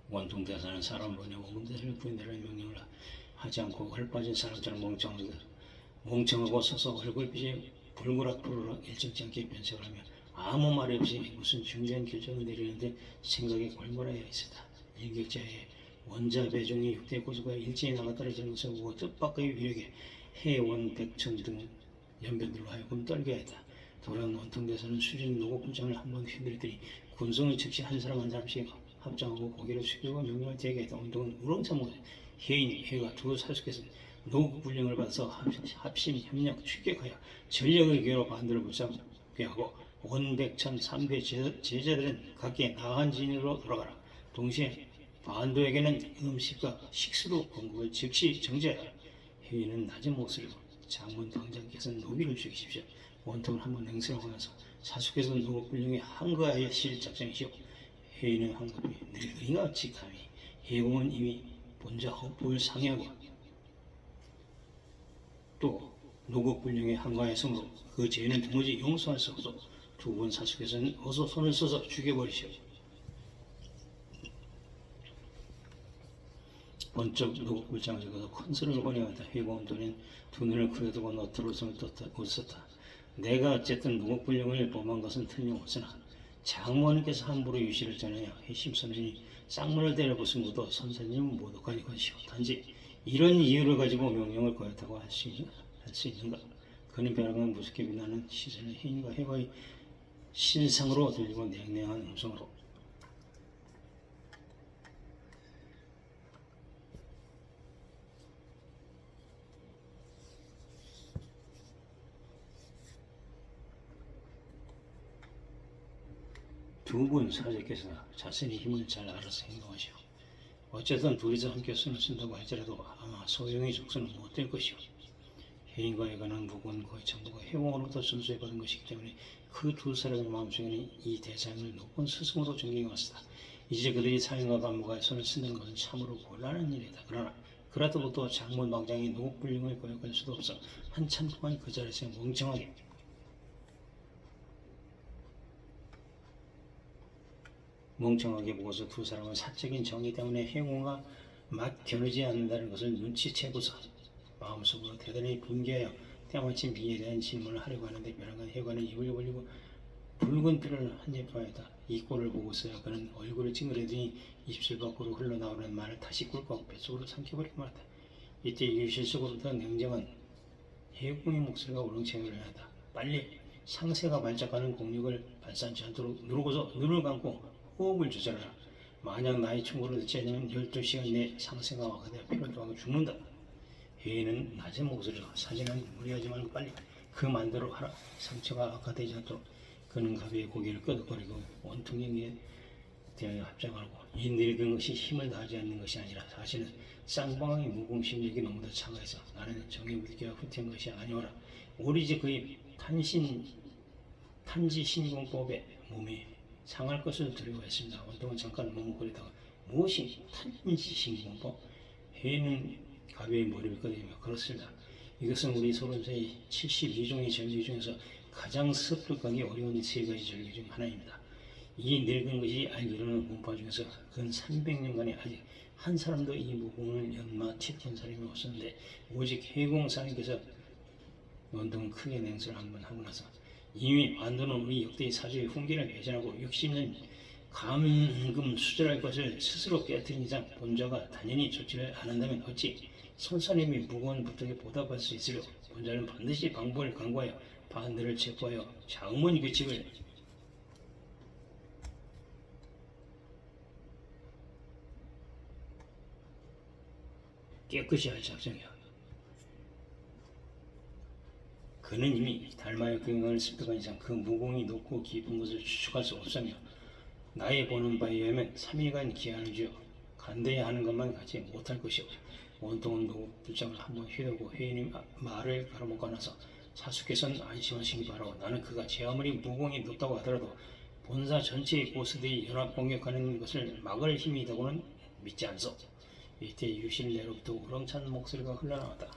원통대사는 사람 보내 원금대사를 구해내라는 명령을 하지 않고 헐빠진 사람처럼 멍청하고 서서 얼굴빛에 불그락불그락 일정치 않게 변색을 하며 아무 말 없이 무슨 중요한 결정을 내리는데 생각에 골몰하여 있었다. 일격자의 원자 배종이 6대 고수가 일제히 나가 떨어지는 것을 보고 뜻밖의 위력에 해원 백천 등 연변들로 하여금 떨게 했다. 돌아온 원통대사는 수진 노곡부장을 한번 휘두르더니 군성은 즉시 한 사람 한 사람씩 합장하고 고개를 숙이고 명령을 대기했다. 운동은 우렁차고 해인, 해가 두 사수께서 노국불령을 받아서 합심, 협력, 추격하여 전력을 기울여 반도를 붙잡게 하고 원백천 삼대 제자들은 각기 나한 진으로 돌아가라. 동시에 반도에게는 음식과 식수로 공급을 즉시 정지하라. 해인은 낮은 목소리로 장문 당장께서는 노비를 죽이십시오. 원통을 한번 냉세하고 나서 사수께서는 노국불령에 항거하여 실 작정이시오. 해인은 황급히 늙은이가 어찌 감히 해공은 이미 본자 허포를 상해하고 또 노국불령의 항거하였으므로 그 죄는 도무지 용서할 수 없어 두 분 사수께서는 어서 손을 써서 죽여버리시오. 번쩍 노국불장을 적어서 큰 소리를 번역한다. 해공도는 두 눈을 크게 뜨고 너트로 웃음을 웃었다. 내가 어쨌든 노국불령을 범한 것은 틀림없으나 장모님께서 함부로 유시를 전하여 해심선생이 쌍문을 때려부순 것도 선생님은 모독하니 것이오. 단지 이런 이유를 가지고 명령을 거였다고 할 수 있는가? 그는 벼랑은 무섭게 빛나는 시선을 해인과 해거의 신상으로 들리고 냉랭한 음성으로 두 분 사제께서 자신의 힘을 잘 알아서 행동하시오. 어쨌든 둘이서 함께 손을 쓴다고 할지라도 아마 소용이 적수는 못 될 것이오. 해인과 해관은 무군 거의 전부가 해공으로부터 전수해 받은 것이기 때문에 그 두 사람의 마음속에는 이 대장을 높은 스승으로 존경해 왔다. 이제 그들이 사형과 감옥에 손을 쓴다는 것은 참으로 곤란한 일이다. 그러나 그렇다고 또 장문 방장이 노국불령을 거역할 수도 없어 한참 동안 그 자리에서 멍청하게 보고서 두 사람은 사적인 정의 때문에 해공과 맛 겨누지 않는다는 것을 눈치채고서 마음속으로 대단히 분개하여 때마침 비에 대한 질문을 하려고 하는데 벼랑간 해관은 입을 벌리고 붉은 피를 한입 토하였다. 이 꼴을 보고서야 그는 얼굴을 찡그리더니 입술 밖으로 흘러나오는 말을 다시 꿀꺽 뱃속으로 삼켜버리고 말았다. 이때 유실 속으로부터 냉정한 해공의 목소리가 우렁차게 울려났다. 빨리 상세가 발작하는 공력을 발산치 않도록 누르고서 눈을 감고 호흡을 조절하라. 만약 나의 충고를 듣지 않으면 12시간 내에 상세가 와가되어 피를 토하고 죽는다. 해인은 낮은 목소리로 사진은 무리하지 말고 빨리 그 만대로 하라. 상처가 악화되지 않도록. 그는 가비의 고개를 끄덕거리고 원통령에 대하여 합장하고 이 늙은 것이 힘을 다하지 않는 것이 아니라 사실은 쌍방의 무공심력이 너무도 차가해서 나는 정의 물기가 후퇴한 것이 아니오라. 오리지 그의 탄지신공법에 몸이 상할 것을 두려워했습니다. 원통은 잠깐 머뭇거리다가 무엇이 탄지신공법? 해인은 가비의 머리를 끄덕이며 그렇습니다. 이것은 우리 소론사의 72종의 절기 중에서 가장 습득하기 어려운 세 가지 절기 중 하나입니다. 이 늙은 것이 알기로는 문파 중에서 근 300년간에 아직 한 사람도 이 무공을 연마 티한 사람이 없었는데 오직 해공사님께서 원통은 크게 냉소를 한번 하고 나서 이미 완도는 우리 역대의 사주의 훈계를 배제하고 60년 감금 수절할 것을 스스로 깨뜨린 이상 본자가 단연히 조치를 안 한다면 어찌 손사님이 무거운 부탁에 보답할 수 있으려 본자는 반드시 방법을 강구하여 반대를 체포하여 장문 규칙을 깨끗이 할 작정이야. 그는 이미 달마의 근강을 습득한 이상 그 무공이 높고 깊은 것을 추측할 수 없으며 나의 보는 바에 의하면 3일간 기한을 주어 간대히 하는 것만 가지 못할 것이오. 원통은 노국불장을 한번 휘두르고 회인이 말을 가로먹고 나서 사수께서는 안심하시기 바라고 나는 그가 제 아무리 무공이 높다고 하더라도 본사 전체의 보스들이 연합 공격하는 것을 막을 힘이 있다고는 믿지 않소. 이때 유실내로부터 우렁찬 목소리가 흘러나왔다.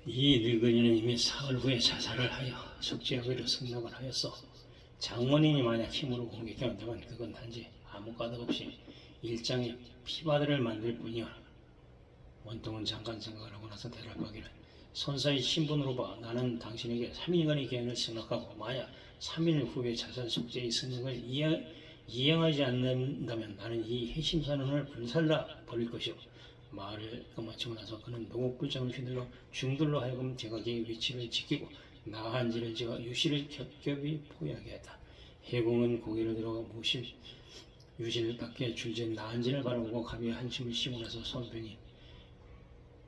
이 늙은이는 이미 사흘 후에 자살을 하여 속죄하기로 승낙을 하였어. 장원인이 만약 힘으로 공격해온다면 그건 단지 아무 까닭 없이 일장의 피바다를 만들 뿐이야. 원통은 잠깐 생각을 하고 나서 대답하기를 선사의 신분으로 봐 나는 당신에게 3일간의 기한을 승낙하고 만약 3일 후에 자살 속죄의 승낙을 이행하지 않는다면 나는 이 해심산원을 불살라 버릴 것이오. 말을 마치고 나서 그는 노국불장을 휘둘러 중들로 하여금 제각의 위치를 지키고 나한지를 지어 유실을 겹겹이 포위하게 했다. 해공은 고개를 들어 유실 밖에 줄진 나한진을 바라보고 가비에 한숨을 쉬고 나서 선병이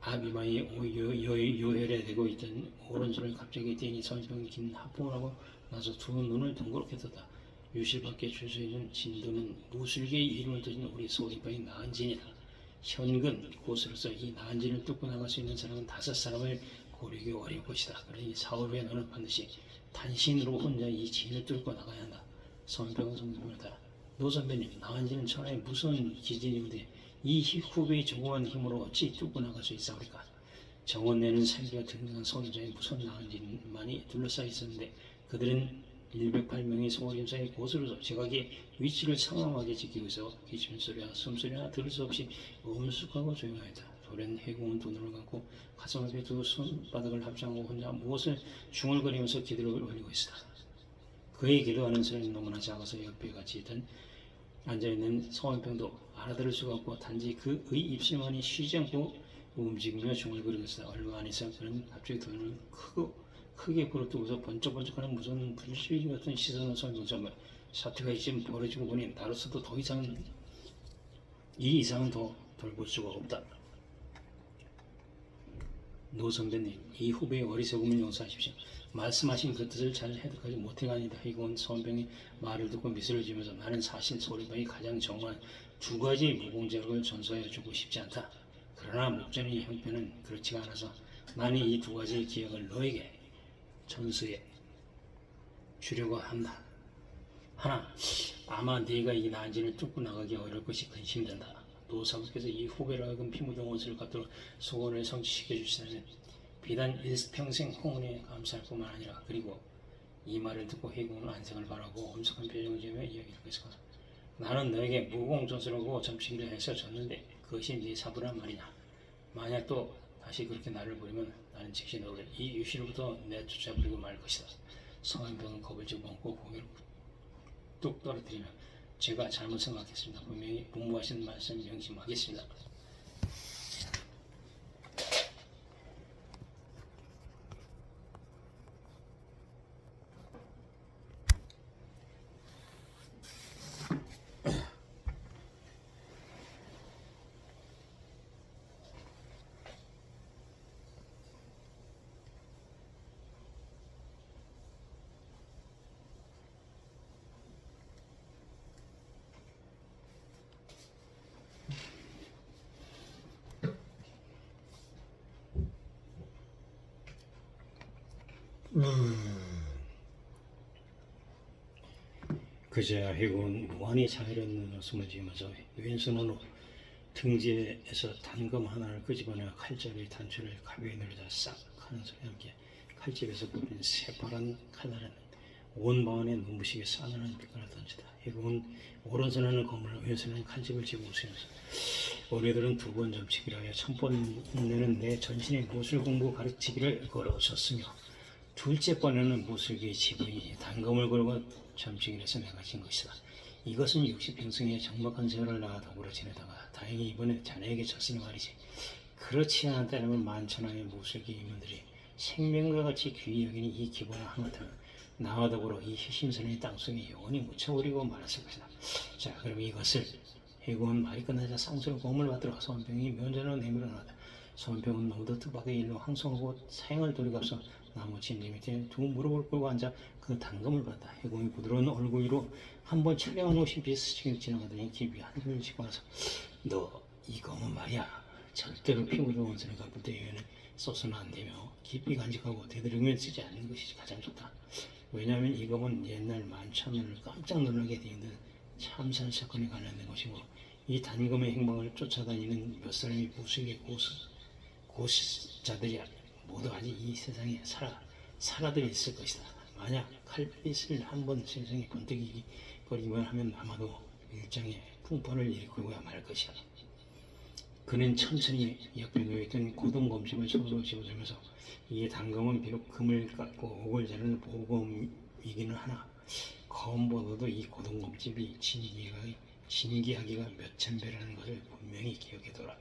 아비마이 요혈에 대고 있던 오른손을 갑자기 떼니 선병이 긴 하품을 하고 나서 두 눈을 둥그렇게 떴다. 유실 밖에 줄 서 있는 진도는 무술계의 이름을 가진 우리 소리바의 나한진이다. 현근 고수로서 이 나한진을 뚫고 나갈 수 있는 사람은 5사람을 고르기 어려울 것이다. 그러니 사흘 후에 너는 반드시 단신으로 혼자 이 진을 뚫고 나가야 한다. 선병은 성병을 따라 노 선배님, 나한지는 천하의 무서운 기진인데 이 후배의 조그만 힘으로 어찌 뚫고 나갈 수 있사오리까? 정원내는 살기가 등등한 선자의 무서운 나한진만이 둘러싸여 있었는데 그들은 108명의 소림사의 고수로서 제각의 위치를 상황하게 지키고 있어 기침소리와 숨소리나 들을 수 없이 엄숙하고 조용하였다. 돌연 해공은 두 눈을 감고 가슴 앞에 두 손바닥을 합장하고 혼자 무엇을 중얼거리면서 기도를 올리고 있었다. 그의 기도하는 소리는 너무나 작아서 옆에 같이 있던 앉아있는 서원병도 알아들을 수가 없고 단지 그의 입술만이 쉬지 않고 움직이며 중얼거리고 있었다. 얼마 안에서 그는 갑자기 두 눈을 크게 부릅뜨고서 번쩍번쩍하는 무서운 불시위 같은 시선을 서원병 사태가 지금 벌어지고 보니 나로서도 더 이상 이 이상은 더 돌볼 수가 없다. 노 선배님, 이 후배의 어리석음을 용서하십시오. 말씀하신 그 뜻을 잘 해석하지 못해가 아니다. 이건 선병이 말을 듣고 미소를 지으면서 나는 사실 소리방이 가장 정확한 두 가지 무공자력을 전수하여 주고 싶지 않다. 그러나 목전의 형편은 그렇지가 않아서 나는 이 두 가지의 기억을 너에게 전수해 주려고 한다. 하나, 아마 네가 이 난진을 뚫고 나가기 어려울 것이 근심된다. 노 사부께서 이 후배로 하여금 피 묻은 옷을 갖도록 소원을 성취시켜 주시다면 비단 일평생 홍은에 감사할 뿐만 아니라 그리고 이 말을 듣고 해공은 안색을 바라고 엄숙한 표정을 지으며 이야기를 했을 것이다. 나는 너에게 무공전수라고 점치기를 해서 졌는데 그것이 네 사부란 말이냐. 만약 또 다시 그렇게 나를 부리면 나는 즉시 너를 이 유실로부터 내쫓아버리고 말 것이다. 서한병은 겁을 집어먹고 고개를 뚝 떨어뜨리며 제가 잘못 생각했습니다. 분명히 분부하신 말씀 명심하겠습니다. 그제야 해군 무한히 자유로운 웃음을 지으면서 왼손으로 등지에서 단검 하나를 끄집어내 칼자루의 단추를 가벼이 누르자 싹 하는 소리와 함께 칼집에서 뽑힌 새파란 칼날은 온 방안에 눈부시게 싸늘한 빛깔을 던지다. 해군은 오른손에는 검을 왼손에는 칼집을 쥐고 웃으면서 우리들은 두 번 점치기를 하여 첫 번째는 내 전신의 무술 공부 가르치기를 걸어줬으며 둘째 번에는 무술기의 지분이 단검을 걸고 점치기를 해서 내가 진 것이다. 이것은 60평생의 적막한 세월을 나와 더불어 지내다가 다행히 이번에 자네에게 졌으니 말이지. 그렇지 않았다면 만천하의 무술기 임원들이 생명과 같이 귀히 여기니 이 기본을 하마터면 나와 더불어 이 희심선의 땅속에 영원히 묻혀버리고 말았을 것이다. 자, 그럼 이것을 해공은 말이 끝나자 쌍수로 검을 받들어 선병이 면전으로 내밀어 나왔다. 선병은 너무도 뜻밖의 일로 항성하고 사형을 돌이켜서 나무 침대 밑에 두 무릎을 꿇고 앉아 그 단검을 받다. 해공이 부드러운 얼굴 위로 한번 촬영한 옷이 비스치게 지나가더니 깊이 한숨을 쉬고 나서 너 이 검은 말이야 절대로 피 묻은 원선을 갚을 때에는 써서는 안 되며 깊이 간직하고 되도록이면 쓰지 않는 것이 가장 좋다. 왜냐하면 이 검은 옛날 만천년을 깜짝 놀라게 되는 참살 사건에 관련된 것이고 이 단검의 행방을 쫓아다니는 몇 사람의 무술의 고수자들이 모두 아직 이 세상에 살아들어 있을 것이다. 만약 칼빛을 한번 세상에 번뜩이거리기만 하면 아마도 일장의 풍파를 일으키고야 말 것이야. 그는 천천히 옆에 놓여있던 고동검집을 손으로 집어들면서 이 단검은 비록 금을 깎고 옥을 자르는 보검이기는 하나 검보다도 이 고동검집이 진기하기가 몇천 배라는 것을 분명히 기억해둬라.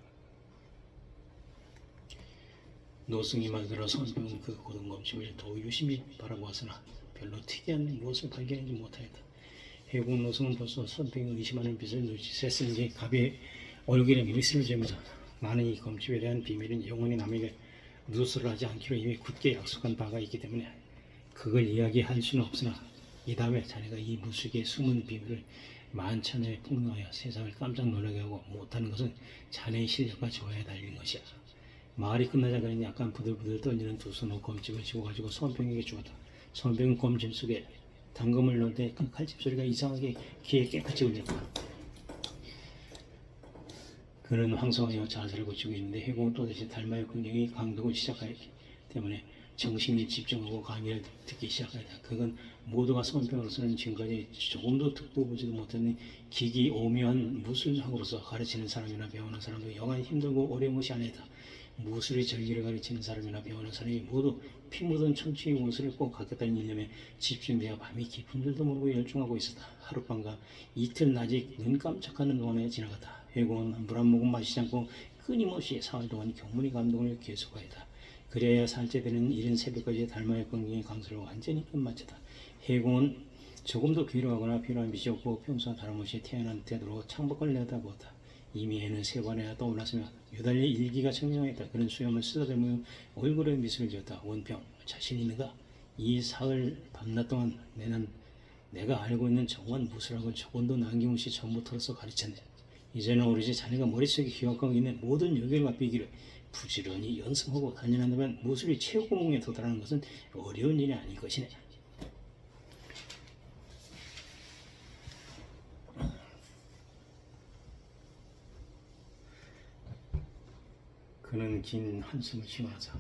노승이 말대로 선병은 그 고등 검침을 더 유심히 바라보았으나 별로 특이한 무엇을 발견하지 못하였다. 해군 노승은 벌써 선병이 의심하는 빛을 눈치챘는지 갑의 얼굴에 미스를 재면서 나는 이 검침에 대한 비밀은 영원히 남에게 누설을 하지 않기로 이미 굳게 약속한 바가 있기 때문에 그걸 이야기할 수는 없으나 이 다음에 자네가 이 무수기의 숨은 비밀을 만천에 폭로하여 세상을 깜짝 놀라게 하고 못하는 것은 자네의 실력과 조화에 달린 것이야. 말이 끝나자 그는 약간 부들부들 떨리는 두 손으로 검집을 쥐고 가지고 선병에게 주었다. 선병은 검집 속에 당금을 넣을 때 그 칼집 소리가 이상하게 귀에 깨끗이 울렸다. 그는 황송하여 자세를 고치고 있는데 해공은 또다시 달마의 긍정이 강독을 시작하였기 때문에 정신이 집중하고 강의를 듣기 시작하였다. 그건 모두가 선병으로서는 지금까지 조금도 듣고 보지도 못했는 기기 오묘한 무술학으로서 가르치는 사람이나 배우는 사람도 여간 힘들고 어려운 것이 아니다. 무술의 절기를 가르치는 사람이나 배우는 사람이 모두 피 묻은 천추의 무술을 꼭 갖겠다는 일념에 집중되어 밤이 깊은 줄도 모르고 열중하고 있었다. 하룻밤과 이틀 낮이 눈 깜짝하는 동안에 지나갔다. 해공은 물 한 모금 마시지 않고 끊임없이 사흘 동안 경문의 감동을 계속하였다. 그래야 살째 되는 이른 새벽까지 달마의 건강의 강수를 완전히 끝마쳤다. 해공은 조금도 괴로워하거나 필요한 빛이 없고 평소와 다름없이 태어난 태도로 창밖을 내다보았다. 이미 해는 세 번이나 떠올랐으며 유달리 일기가 청량했다. 그런 수염을 쓰다듬으며 얼굴에 미소를 지었다. 원평, 자신 있는가? 이 사흘 밤낮 동안 내가 알고 있는 정원 무술학을 조금도 남김없이 전부터로서 가르쳤네. 이제는 오로지 자네가 머릿속에 기억하고 있는 모든 요결과 비기를 부지런히 연습하고 단련한다면 무술이 최고봉에 도달하는 것은 어려운 일이 아닐 것이네. 그는 긴 한숨을 쉬면서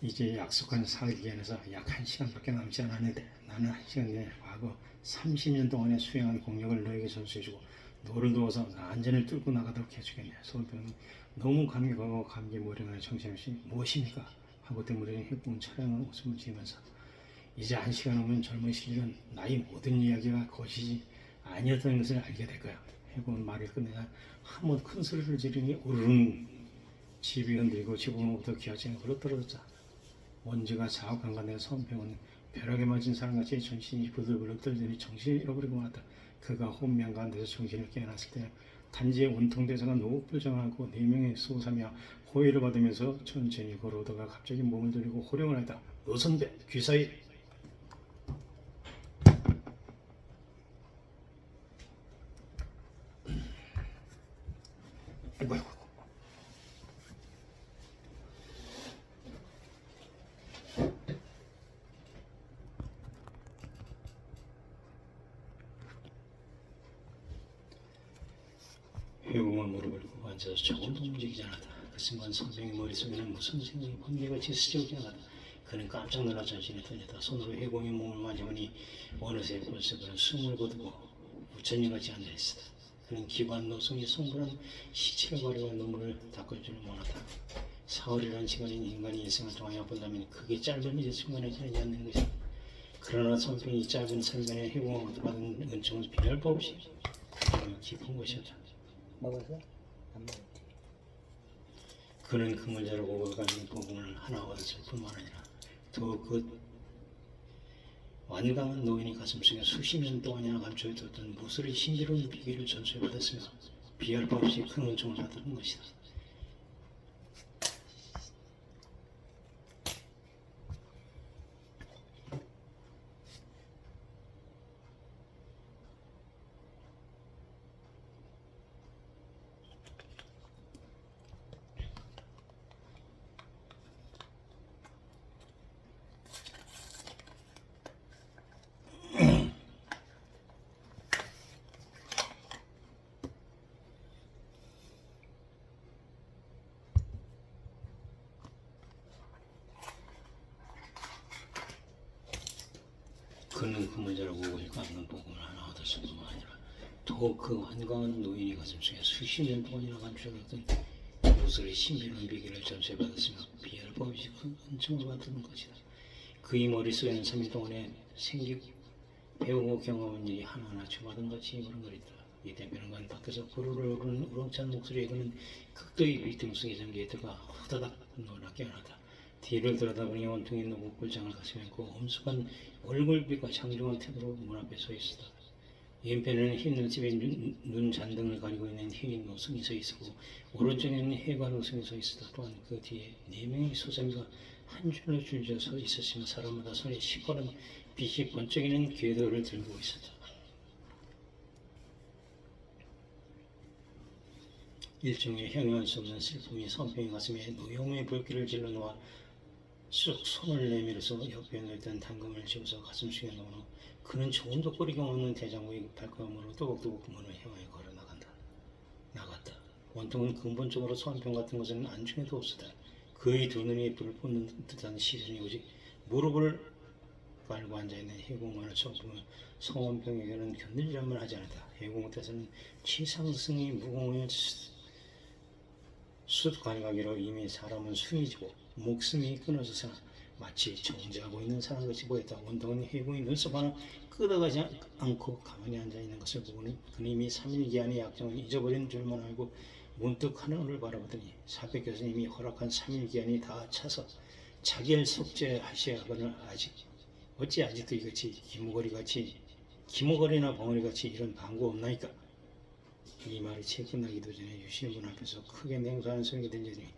이제 약속한 사흘 기간에서 약 1시간밖에 남지 않았는데 나는 1시간 내에 과거 30년 동안의 수행한 공력을 너에게 전수해주고 너를 도와서 안전을 뚫고 나가도록 해주겠네. 소원병은 너무 감격하고 감기에 모령하는 정신없이 무엇입니까? 하고 되물으니 해본 촬영한 웃음을 지으면서 이제 1시간 후면 젊은 시절은 나의 모든 이야기가 거짓이 아니었다는 것을 알게 될 거야. 해본 말을 끝내자 한번 큰 소리를 지르니 우르릉 집이 흔들리고 지붕으로부터 기와집이 굴러떨어졌다. 먼지가 자욱한 내 선병은 벼락에 맞은 사람같이 전신이 부들부들 떨더니 정신을 잃어버리고 말았다. 그가 혼미한 가운데서 정신을 깨어났을 때 단지의 원통대사가 노국불장하고 4명의 수호사며 호의를 받으면서 천천히 걸어오다가 갑자기 몸을 돌리고 호령을 했다. 노선배 귀사히. 아이고 해공은 무릎을 꿇고 앉아서 조금도 움직이지 않았다. 그 순간 선생의 머릿속에는 무슨 생각이 번개같이 스쳐오지 않았다. 그는 깜짝 놀라 전신이 떨렸다. 손으로 해공의 몸을 만져보니 어느새 벌써 그는 숨을 거두고 부처님같이 앉아있었다. 그는 기관 노성이 송분한 시체를 바르고 눈물을 닦을 줄 몰랐다. 사흘이라는 시간인 인간이 일생을 통하여 본다면 그게 짧은 일의 순간에 지나지 않는 것이다. 그러나 선생이 짧은 생간에 해공으로부터 받은 은총은 비할 바 없이 깊은 것이었다. 먹었어? 안 먹었지. 그는 그물자로 고글 가진 부분을 하나 얻었을 뿐만 아니라 더 그 완강한 노인의 가슴속에 수십 년 동안이나 감춰있었던 무술의 신비로운 비기를 전수해받았으며 비할 바 없이 큰 은총을 받은 것이다. 그는 그물자로 고글 깎는 복음을 하나 얻었을 뿐만 아니라 더 그 완강한 노인의 가슴속에 수십 년 동안이나 감춰졌던 무술의 신비로운 비기를 전수해받았으며 비할 바 없이 큰 은총을 받은 것이다. 그의 머릿속에는 3일 동안에 배우고 경험한 일이 하나하나 주마등 같이 그런거리다. 이때 변호관 밖에서 부르르 오르는 우렁찬 목소리에 그는 극도의 위등 속에 잠겨 있다가 후다닥 놀라 깨어났다. 뒤를 들여다보니 원통이 노고 꿀장을 가슴에 고 엄숙한 얼굴빛과 장중한 태도로 문 앞에 서 있었다. 왼편에는 흰 눈집에 눈 잔등을 가리고 있는 흰 노승이 서 있었고 오른쪽에는 해가 노승이 서 있었다. 또한 그 뒤에 4명의 소사미가 한 줄로 줄져 서 있었으며 사람마다 손에 시퍼런 빛이 번쩍이는 궤도를 들고 있었다. 일종의 형용할 수 없는 슬픔이 선평의 가슴에 노용의 불길을 질러 놓아 쑥 손을 내밀어서 옆에 있던 당금을 집어서 가슴 속에 넣은 후 그는 조금도 꼬리가 없는 대장부의 발걸음으로 또박또박 문을 향하여 걸어 나갔다. 원통은 근본적으로 소환병 같은 것은 안중에도 없었다. 그의 두 눈이 불을 뿜는 듯한 시선이 오직 무릎을 깔고 앉아있는 해공만을 쳐보며 소환병에게는 견딜만을 하지 않았다. 해공 곁에서는 최상승이 무공을 숫관각이로 이미 사람은 숨이 지고 목숨이 끊어져서 마치 정지하고 있는 사람같이 보였다. 원통은 해공이 눈썹 하나 끄덕하지 않고 가만히 앉아있는 것을 보고는 그는 이미 3일 기한의 약정을 잊어버린 줄만 알고 문득 하늘을 바라보더니 사백 교수님이 허락한 3일 기한이 다 차서 자기를 속죄하셔야 하거늘 어찌 아직도 이같이 기모거리나 벙어리같이 이런 방구 없나이까. 이 말이 채 끝나기도 전에 유실문 앞에서 크게 냉소하는 소리가 들리더니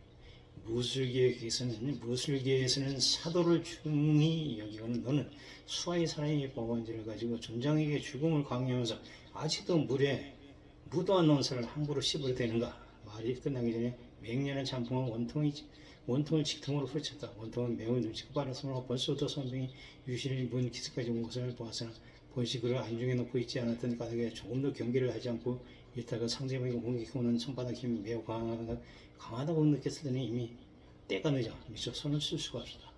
무술계에서는 사도를 중히 여기고는 너는 수하의 사람의 법원지를 가지고 존장에게 죽음을 강요하면서 아직도 물에 무도한 논사를 함부로 씹어대는가. 말이 끝나기 전에 맹렬한 장풍은 원통을 직통으로 후려쳤다. 원통은 매우 눈치가 빠르으므로 벌써부터 선병이 유실의 문 기습까지 온 것을 보았으나 본시 그를 안중에 놓고 있지 않았던 까닭에 조금도 경계를 하지 않고 있다가 상대방이 공격해오는 손바닥 힘이 매우 강하다고 느꼈을 때는 이미 때가 늦어 미처 손을 쓸 수가 없었다.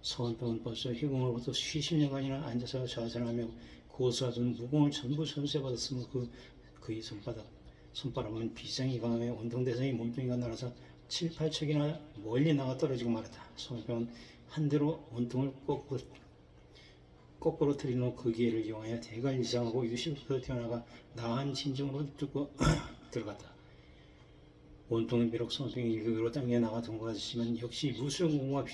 서원병은 벌써 희궁으로부터 수십 년간이나 앉아서 좌절하며 고수하던 무공을 전부 전세받았으며 그의 손바람은 비상이 강하며 원통대성의 몸뚱이가 날아서 7, 8척이나 멀리 나가 떨어지고 말았다. 서원병은 한 대로 원통을 거꾸로 틀어놓은 그 기회를 이용하여 대갈 이상하고 유실부터 튀어나가 나한 진정으로 뚫고 들어갔다. 원통은 비록 선병이 일극으로 땅에 나가 동거하지만 역시 무술공과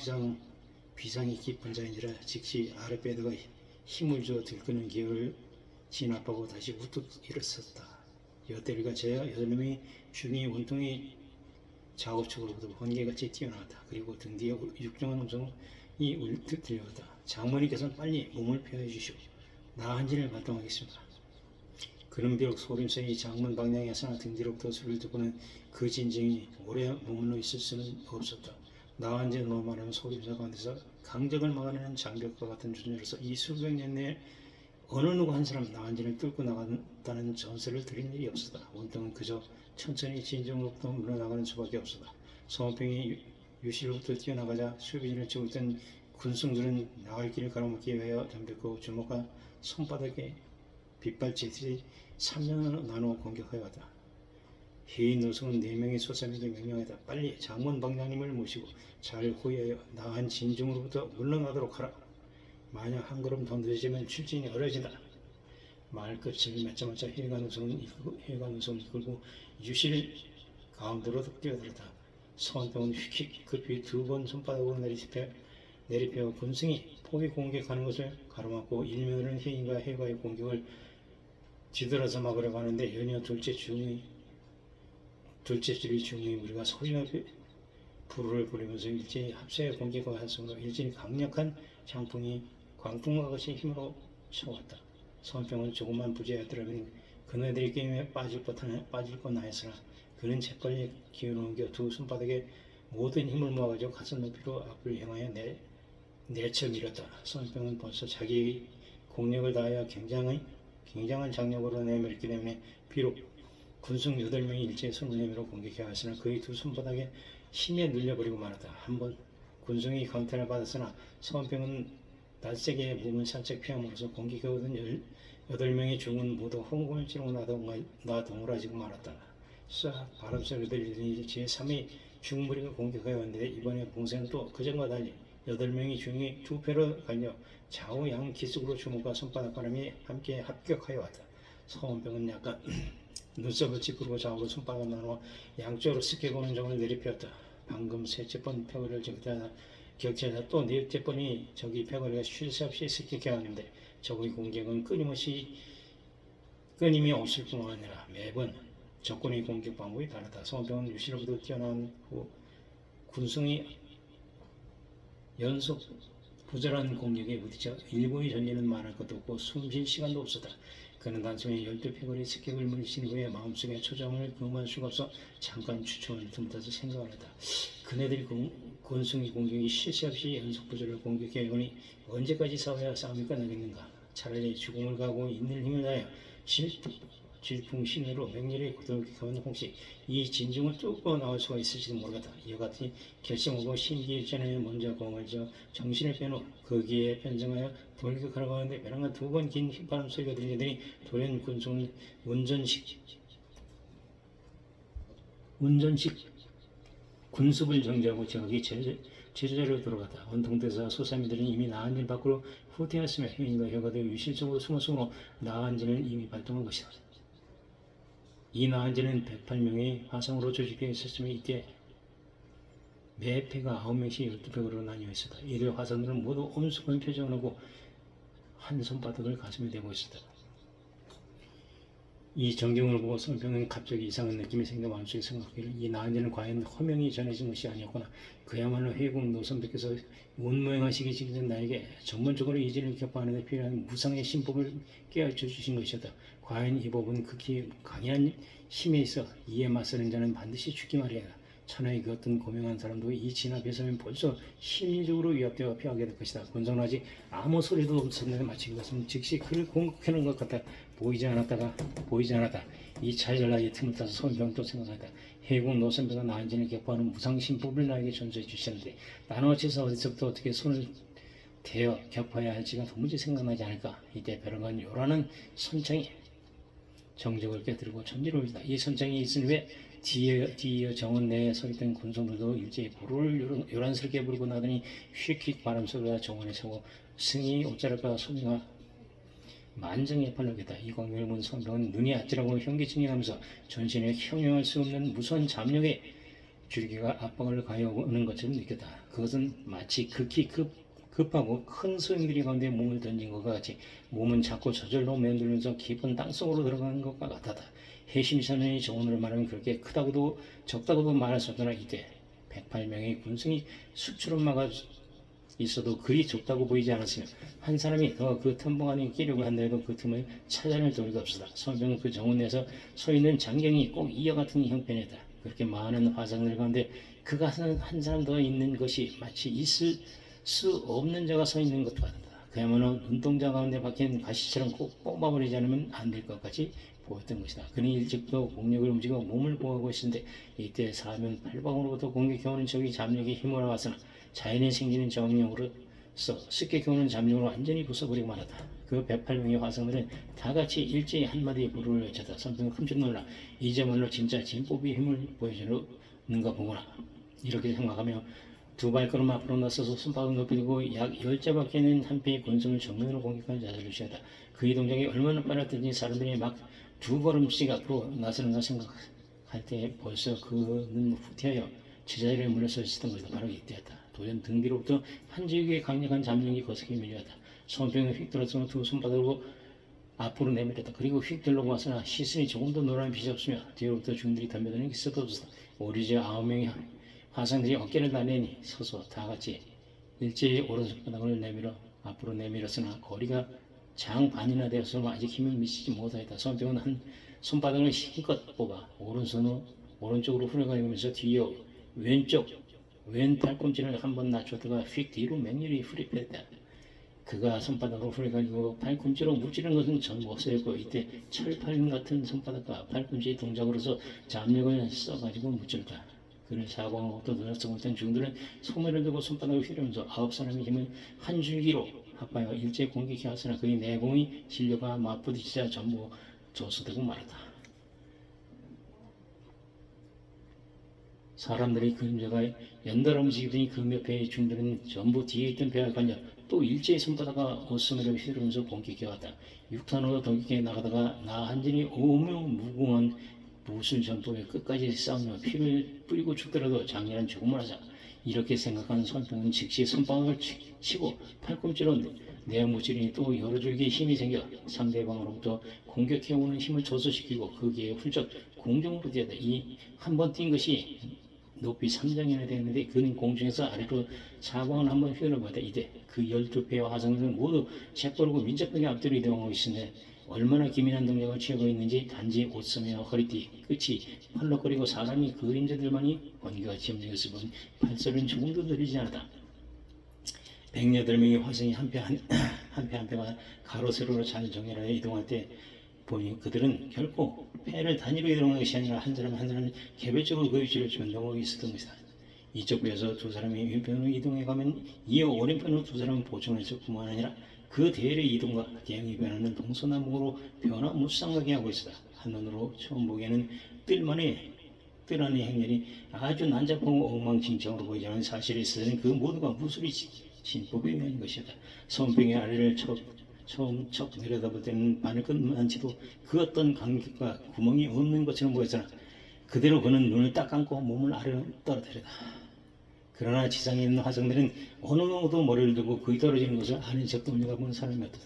비상이 깊은 자인지라 즉시 아랫배드가 힘을 주어 들끄는 기회를 진압하고 다시 우뚝 일어섰다. 여대리가 제야 8명의 중이 원통의 작업축으로부터 번개같이 튀어나왔다. 그리고 등 뒤에 육중한 음성이 들려왔다. 장모님께서는 빨리 몸을 피하여 주시오. 나 한진을 발동하겠습니다. 그는 비록 소림사의 장문 방향에서나 등 뒤로부터 소리를 듣고는 그 진정이 오래 머물러 있을 수는 없었다. 나 한진 너 말하는 소림사 가운데서 강적을 막아내는 장벽과 같은 존재로서 이 수백 년 내에 어느 누구 한 사람 나 한진을 뚫고 나간다는 전설을 들은 일이 없었다. 원통은 그저 천천히 진정으로부터 물러나가는 수밖에 없었다. 성원병이 유실로부터 뛰어나가자 수비진을 치고 있던 군승들은 나갈 길을 가로막기 위하여 덤볐고 주먹과 손바닥에 빗발치듯이 3년을 나누어 공격하여 왔다. 흰 노성은 4명의 소사님에게 명령하였다. 빨리 장문 방장님을 모시고 잘 호위하여 나한 진중으로부터 물러나도록 하라. 만약 한 걸음 더 늦으면 출진이 어려진다. 말 끝을 맺자마자 해관 우성을 이끌고 유실 가운데로 뛰어들었다. 서원병은 휙휙 급히 2번 손바닥으로 내리펴 군승이 포위 공격하는 것을 가로막고 일면으로는 해인과 해과의 공격을 뒤돌아서 막으려고 하는데 연이어 둘째 줄의 중의 무리가 소리나 불을 부리면서 일제히 합세의 공격을 했으므로 일제히 강력한 장풍이 광풍과 같이 힘으로 쳐왔다. 서원병은 조금만 부재하였더라면 그네들이 게임에 빠질 뻔하였으나 그는 재빨리 기운을 옮겨 두 손바닥에 모든 힘을 모아가지고 가슴 높이로 앞을 향하여 내쳐 밀었다. 서원병은 벌써 자기의 공력을 다하여 굉장한 장력으로 내밀기 때문에 비록 군승 8명이 일제히 손을 내밀어 공격해 왔으나 그의 두 손바닥에 힘에 눌려버리고 말았다. 한번 군승이 강타를 받았으나 서원병은 날쌔게 몸을 살짝 피함으로써 공격해 오던 8명의 중은 모두 홍공을 찌르고 나동그라지고 말았다. 싹 바람소리 들리더니 제3의 중무리가 공격해 왔는데 이번에 봉쇄는 또 그전과 달리 8명의 중이 두 패로 갈려 좌우 양 기슭으로 주먹과 손바닥 바람이 함께 합격하여 왔다. 서원병은 약간 눈썹을 찌푸리고 좌우로 손바닥을 나누어 양쪽으로 스케 보는 정을 내리펴었다. 방금 셋째 번 표를 적다 격차에서 또 넷째 번이 저기 패거리가 쉴 새 없이 습격해왔는데 적의 공격은 끊임이 없을 뿐만 아니라 매번 적군의 공격 방법이 다르다. 송병은 유실로부터 뛰어난 후 군승이 연속 부절한 공격에 부딪혀 일본의 전쟁은 말할 것도 없고 숨쉴 시간도 없었다. 그는 단숨에 12패거리 습격을 물리친 후에 마음속에 초점을 그만 수가 없어 잠깐 추첨을 틈타서 생각을 했다. 그네들이 군승의 공격이 쉴 새 없이 연속 부절을 공격해오니 언제까지 싸워야 싸움이 끝나겠는가. 차라리 죽음을 가고 있는 힘을 다하여 질풍신으로 맹렬히 고독한 혹시 이 진중을 뚫고 나올 수가 있을지도 모르겠다. 이와 같이 결심하고 심기일전에 먼저 공을 져 정신을 빼놓 거기에 변정하여 돌격하러 가는데 벼랑간 두 번 긴 휘바람 소리가 들리더니 돌연 군송 운전식 군습을 정지하고 저기 제자리로 들어갔다. 온통대사 소사미들은 이미 나한진 밖으로 후퇴하였으며 혜인과 혀가도 유실적으로 숨어서 나한진을 이미 발동한 것이다. 이 나한진은 108명의 화성으로 조직되어 있었으며 이때 매 패가 9명씩 12팩으로 나뉘어 있었다. 이들 화성들은 모두 엄숙한 표정을 하고 한 손바닥을 가슴에 대고 있었다. 이 정경을 보고 성병은 갑자기 이상한 느낌이 생겨 마음속에 생각하기를 이 나한지는 과연 허명이 전해진 것이 아니었구나. 그야말로 회국 노선배께서 운모행하시기 직전 나에게 전문적으로 이진을 격파하는 데 필요한 무상의 신법을 깨우쳐 주신 것이었다. 과연 이 법은 극히 강한 힘에 있어 이에 맞서는 자는 반드시 죽기 마련이다. 천하의 그 어떤 고명한 사람도 이 진 앞에 서면 벌써 심리적으로 위협되어 피하게 될 것이다. 권성은 아직 아무 소리도 없었는데 마치 그것은 즉시 그를 공격하는 것 같아 보이지 않았다. 이 찰나의 틈을 타서 손병도 생각하다. 해군 노선배가 나한진을 격파하는 무상신법을 나에게 전수해 주셨는데 나는 어디서부터 어떻게 손을 대어 격파해야 할지가 도무지 생각나지 않을까. 이때 벼랑간 요란한 선창이 정적을 깨뜨리고 천지를 울리다. 이 선창이 있은 후에 뒤이어 정원 내에 서있던 군성들도 일제히 보를 요란스럽게 부르고 나더니 휙휙 바람소리가 정원에 서고 승이 옷자락과 소리가 만정에 팔려겠다. 이 광경을 본 성병은 눈이 아찔하고 현기증이하면서 전신에 형용할 수 없는 무서운 잡력의 줄기가 압박을 가해오는 것처럼 느꼈다. 그것은 마치 극히 급하고 큰 소용돌이 가운데 몸을 던진 것과 같이 몸은 자꾸 저절로 맴돌면서 깊은 땅속으로 들어가는 것과 같았다. 해심선의 정원으로 말하면 그렇게 크다고도 적다고도 말할 수 없더라. 이때 108명의 군승이 수처럼 막아 있어도 그리 좁다고 보이지 않았으며 한 사람이 더 그 틈봉 안에 끼려고 한다해도 그 틈을 찾아낼 도리가 없었다. 성병은 그 정원 내에서 서 있는 장경이 꼭 이와 같은 형편이었다. 그렇게 많은 화상들 가운데 그가 한 사람 더 있는 것이 마치 있을 수 없는 자가 서 있는 것과 같다. 그야말로 눈동자 가운데 박힌 가시처럼 꼭 뽑아버리지 않으면 안 될 것 같이 보였던 것이다. 그는 일찍부터 공력을 움직이고 몸을 보호하고 있었는데 이때 사면 팔방으로부터 공격해오는 적이 잡력에 힘을 와서는 자연에 생기는 정력으로서 습격해오는 잡력으로 완전히 부숴버리고 말았다. 그 108명의 화성들은 다 같이 일제히 한마디 부르를 외쳤다. 선생은 흠칫 놀라 이제말로 진짜 진법의 힘을 보여주는가 보구나. 이렇게 생각하며 두 발걸음 앞으로 나서서 손바닥을 높이고 약 10자밖에는 한 패의 군성을 정면으로 공격하는 자세를 취한다. 그의 동작이 얼마나 빨랐든지 사람들이 막 두 걸음씩 앞으로 나서는가 생각할 때 벌써 그는 후퇴하여 제자리에 물러서 있었던 것이다. 바로 이때였다. 도연 등 뒤로부터 한 줄기의 강력한 잡력이 거세게 밀려왔다. 손병이 휙 들어서 두 손바닥으로 앞으로 내밀었다. 그리고 휙 들러보았으나 시선이 조금도 노란 빛이 없으며 뒤로부터 중들이 덤벼드는 게 있어도 없었다. 오리지 9명의 화상들이 어깨를 나란히 서서 다 같이 일제히 오른손바닥을 내밀어 앞으로 내밀었으나 거리가 장 반이나 되어서 아직 힘을 미치지 못하였다. 손병은 한 손바닥을 힘껏 뽑아 오른쪽으로 후려가면서 뒤에 왼 팔꿈치를 한번 낮췄다가 휙 뒤로 맹렬히 후려뺐다. 그가 손바닥으로 후려가지고 팔꿈치로 무찌르는 것은 전부 없어졌고 이때 철판 같은 손바닥과 팔꿈치의 동작으로서 잡력을 써가지고 무찔렀다. 그를 사고하고 또 눈을 있던 중들은 소매를 들고 손바닥을 휘두르면서 9사람의 힘을 한 줄기로 합하여 일제히 공격해 왔으나 그의 내공이 실려가 맞부딪히자 전부 조소되고 말았다. 사람들의 그림자가 연달아 움직이더니 그 몇 배의 중들은 전부 뒤에 있던 배와 관여 또 일제히 손바닥과 옷소매를 휘두르면서 공격해 왔다. 육탄으로 돌격해 나가다가 나한진이 오묘무궁한 무술 전법에 끝까지 싸우며 피를 뿌리고 죽더라도 장렬한 죽음을 하자 이렇게 생각한 선병은 즉시 손바닥을 치고 팔꿈치로 내 무지린이 또 여러 줄기의 힘이 생겨 상대방으로부터 공격해오는 힘을 조소시키고 거기에 훌쩍 공중으로 뛰었다. 이 한 번 뛴 것이 높이 3장이나 되었는데 그는 공중에서 아래로 사방을 한번 휘둘러봤다. 이때 그 12배와 화성들은 모두 재빠르고 민첩하게 앞뒤로 이동하고 있었는데 얼마나 기민한 동작을 취하고 있는지 단지 옷소매와 허리띠 끝이 펄럭거리고 사람이 그림자들만이 번개같이 움직였을 뿐 발소리는 조금도 들리지 않았다. 108명의 화성이 한패가 가로 세로로 잘 정렬하여 이동할 때 보니 그들은 결코 패를 단위로 이동하는 것이 아니라 한 사람 한 사람 개별적으로 그 위치를 변동하고 있었던 것이다. 이쪽 배에서 두 사람이 왼편으로 이동해 가면 이어 오른편으로 두 사람은 보충했을 뿐만 아니라 그 대열의 이동과 대형의 변화는 동서남북으로 변화무쌍하게 하고 있었다. 한눈으로 처음 보기에는 뜰 안의 행렬이 아주 난잡하고 엉망진창으로 보이지만 사실에 있어서는 그 모두가 무술이 진법에 의한 것이었다. 손병의 아래를 처음 척 내려다볼 때는 바늘끝만치도 그 어떤 간격과 구멍이 없는 것처럼 보였으나 그대로 그는 눈을 딱 감고 몸을 아래로 떨어뜨렸다. 그러나 지상에 있는 화성들은 어느 누구도 머리를 들고 그이 떨어지는 것을 아는 척도 올려다보는 사람이었다.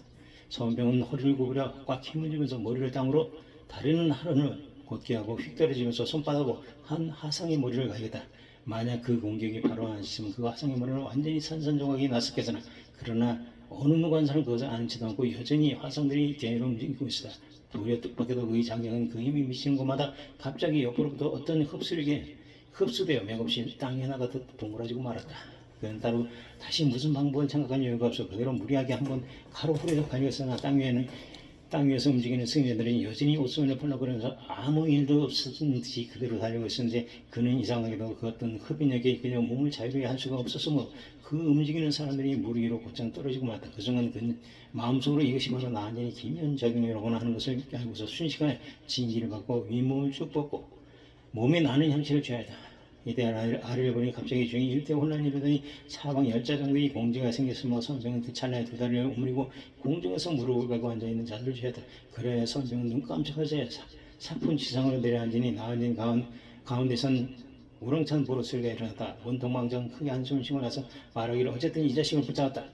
손병은 허리를 구부려 꽉 힘을 주면서 머리를 땅으로 다리는 하늘을 곧게 하고 휙 떨어지면서 손바닥으로 한 화성의 머리를 가겠다. 만약 그 공격이 바로 안 있으면 그 화성의 머리는 완전히 산산조각이 났었겠으나 그러나 어느 누구 한 사람 그것을 아는지도 않고 여전히 화성들이 대회로 움직이고 있었다. 도리어 뜻밖에도 그의 장경은 그 힘이 미치는 곳마다 갑자기 옆으로부터 어떤 흡수력에 흡수되어 맥없이 땅에 나가듯 동그라지고 말았다. 그는 따로 다시 무슨 방법을 생각할 여유가 없어 그대로 무리하게 한번 가로 후려서 달렸으나 땅 위에서 움직이는 승려들은 여전히 옷소매를 펄럭거리면서 아무 일도 없었던 듯이 그대로 달리고 있었는데 그는 이상하게도 그 어떤 흡인력에 그냥 몸을 자유롭게 할 수가 없었으므로 그 움직이는 사람들이 무리 위로 곧장 떨어지고 말았다. 그 순간 그는 마음속으로 이것이 바로 나한테는 기면작용이라고나 하는 것을 알고서 순식간에 진기를 받고 윗몸을 쭉 뻗고 몸에 나는 향취를 취하였다. 이때 아래를 보니 갑자기 중에 일대 혼란이 일어더니 사방 열자 정도의 공지가 생겼으므로 선병은 그 찰나에 두 다리를 오므리고 공중에서 무릎을 가고 앉아있는 자세를 취했다. 그래야 선병은 눈 깜짝하자 사푼 지상으로 내려앉으니 나앉은 가운데선 우렁찬 보로소리가 일어났다. 원통망정 크게 한숨을 쉬고 나서 말하기를 어쨌든 이 자식을 붙잡았다.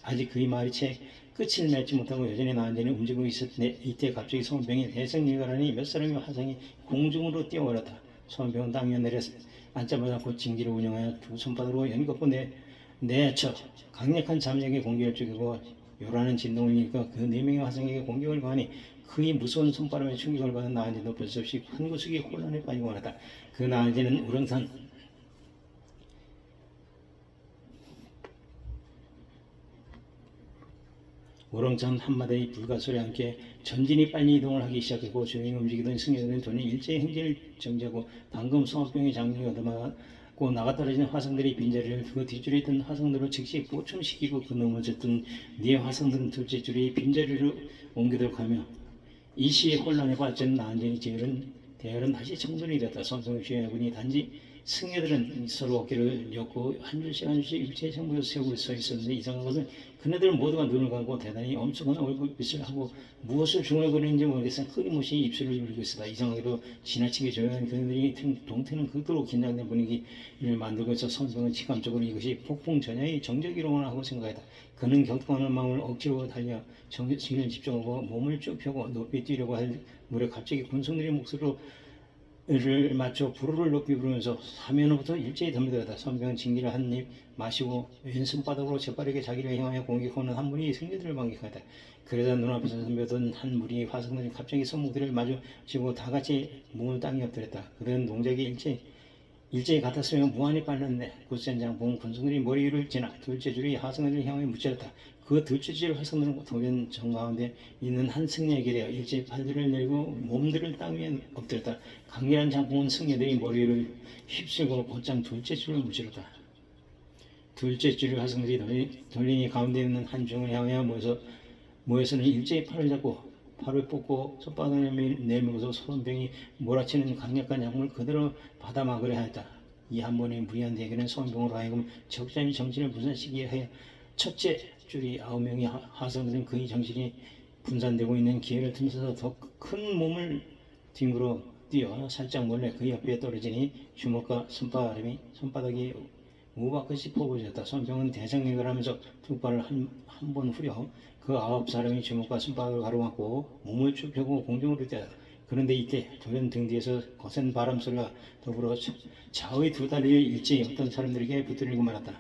아직 그의 말이 채 끝을 맺지 못하고 여전히 나앉으니 움직이고 있었는데 이때 갑자기 손병이 대성일가라니 몇 사람의 화상이 공중으로 뛰어올랐다. 손병은 땅 위에 내려 앉자마자 곧 징기를 운영하여 두 손바닥으로 연거푸 내쳐 강력한 잠력의 공격을 죽이고 요란한 진동을 일으켜 그 4명의 화상에게 공격을 가하니 그의 무서운 손바람에 충격을 받은 나은지도 별 수 없이 큰 구석이 혼란에 빠지고 말았다. 그 나은지는 우렁찬 한마디의 불가소리와 함께 전진이 빨리 이동을 하기 시작했고 조용히 움직이던 승려들은 돈이 일제히 행진을 정지하고 방금 성업병의 장면이 얻어맞고 나가떨어진 화성들이 빈자리를 그 뒷줄에 있던 화성들을 즉시 보충시키고 그 넘어졌던 네 화성들은 둘째 줄이 빈자리로 옮기도록 하며 이 시의 혼란에 빠진 나은진의 대열은 다시 정돈이 되었다. 손성시의 분이 단지 승려들은 서로 어깨를 엮고 한 줄씩 한 줄씩 일체의 정부에서 세우고 서 있었는데 이상한 것은 그네들은 모두가 눈을 감고 대단히 엄청난 얼굴빛을 하고 무엇을 중얼거리는지 모르겠으나 끊임없이 입술을 울리고 있었다. 이상하게도 지나치게 조용한 그네들이 동태는 극도로 긴장된 분위기를 만들고 있어 선생은 직감적으로 이것이 폭풍전야의 정적이로구나 하고 생각했다. 그는 격동하는 마음을 억지로 달려 정신을 집중하고 몸을 쭉 펴고 높이 뛰려고 할 무렵 갑자기 군성들의 목소리로 를 맞춰 부르를 높이 부르면서 사면으로부터 일제히 덤벼들었다. 선병은 진기를 한 입 마시고 왼손바닥으로 재빠르게 자기를 향하여 공격하는 한 무리의 승려들을 반격하였다. 그러자 눈앞에서 덤벼든 한 무리의 화성들이 갑자기 손목들을 마주치고 다같이 몸을 땅에 엎드렸다. 그들은 동작이 일제히 같았으며 무한히 빨랐는데 굳센장 본 군성들이 머리 위를 지나 둘째 줄이 화성들을 향하여 무찌렀다. 그 둘째 줄 화성들은 도변 정가운데 있는 한 승려에게 대하여 일제히 팔들을 내리고 몸들을 땅 위에 엎드렸다. 강렬한 장풍은 승려들이 머리를 휩쓸고 곧장 둘째 줄을 무찌렀다. 둘째 줄의 화성들이 돌리니 가운데 있는 한 중을 향하여 모여서는 일제히 팔을 잡고 팔을 뽑고 손바닥을 내밀고서 손병이 몰아치는 강력한 양물을 그대로 받아 막으려 하였다. 이 한 번의 무리한 대결은 손병으로 하여금 적잖이 정신을 분산시키게 하여 첫째 줄이 9명의 화성들은 그의 정신이 분산되고 있는 기회를 틈타서 더 큰 몸을 뒹굴어 뛰어 살짝 몰래 그 옆에 떨어지니 주먹과 손바닥이 우박같이 퍼부어졌다. 손병은 대성령을 하면서 두 발을 한 번 후려 그 9사람이 주먹과 손바닥을 가로막고 몸을 쭉 펴고 공중으로 뛰었다. 그런데 이때 조연 등 뒤에서 거센 바람 소리가 더불어 좌우의 두 다리를 일제히 어떤 사람들에게 붙들리고 말았다.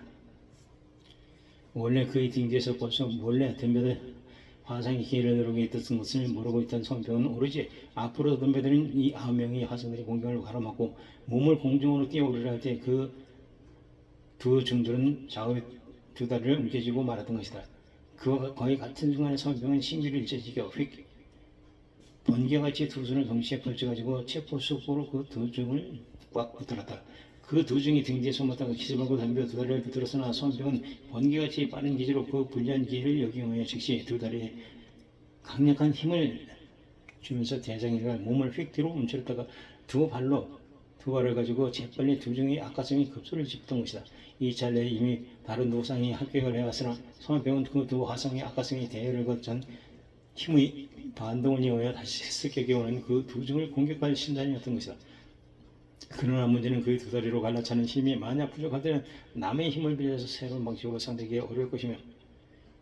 원래 그의 등 뒤에서 벌써 몰래 덤벼든 화상이 기회를 누르고 있던 것을 모르고 있던 손병은 오로지 앞으로 덤벼드는 이 9명의 화상들의 공격을 가로막고 몸을 공중으로 뛰어오르려 할 때 그 두 중들은 좌우의 두 다리를 움켜쥐고 말았던 것이다. 그와 거의 같은 순간에 손병은 신기를 일제지겨 휙 번개같이 두 손을 동시에 펼쳐가지고 체포수포로 그 두 중을 꽉 붙들었다. 그 두 중이 등 뒤에 손맞다가 기습하고 덤벼 두 다리를 붙들었으나 손병은 번개같이 빠른 기지로 그 불리한 기회를 역이용하여 즉시 두 다리에 강력한 힘을 주면서 대장이가 몸을 휙 뒤로 움츠렸다가 두 발을 가지고 재빨리 두 중의 악가성이 급소를 짚었던 것이다. 이 찰나에 이미 다른 노상이 합격을 해왔으나 손병은 그 두 화성의 악가성이 대열을 거쳐 힘의 반동을 이용하여 다시 습격해 오는 그 두 중을 공격할 신단이었던 것이다. 그러나 문제는 그 두 다리로 갈라차는 힘이 만약 부족할 때는 남의 힘을 빌려서 새로운 방식으로 상대하기 어려울 것이며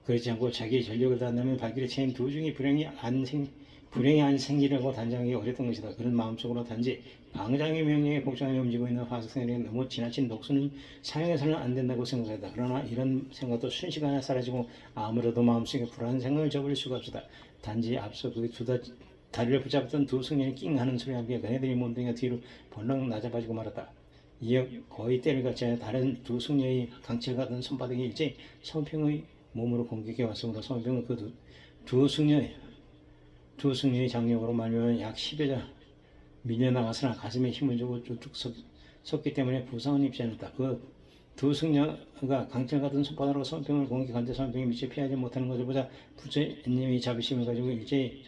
그렇지 않고 자기의 전력을 다한다면 발길에 채인 두 중이 불행히 안 생기라고 단정하기 어렸던 것이다. 그런 마음속으로 단지 방장의 명령에 복종하여 움직이고 있는 화석생에게 너무 지나친 독수는 사용해서는 안 된다고 생각했다. 그러나 이런 생각도 순식간에 사라지고 아무래도 마음속에 불안한 생각을 접을 수가 없었다. 단지 앞서 그 두 다리를 붙잡았던 두 승려이 낑 하는 소리와 함께 그네들이 몸뚱이가 뒤로 벌렁 낮아빠지고 말았다. 이어 거의 때를 갖지 다른 두 승려의 강철 같은 손바닥이 일제히 손평의 몸으로 공격해 왔으므로 손평은 그 두 승려의 장력으로 말미암아 약 10여 자 밀려나갔으나 가슴에 힘을 주고 쭉쭉 섰기 때문에 부상은 입지 않았다. 그 두 승려가 강철 같은 손바닥으로 손평을 공격한데 손평이 미처 피하지 못하는 것을 보자 부처님이 자비심을 가지고 일제히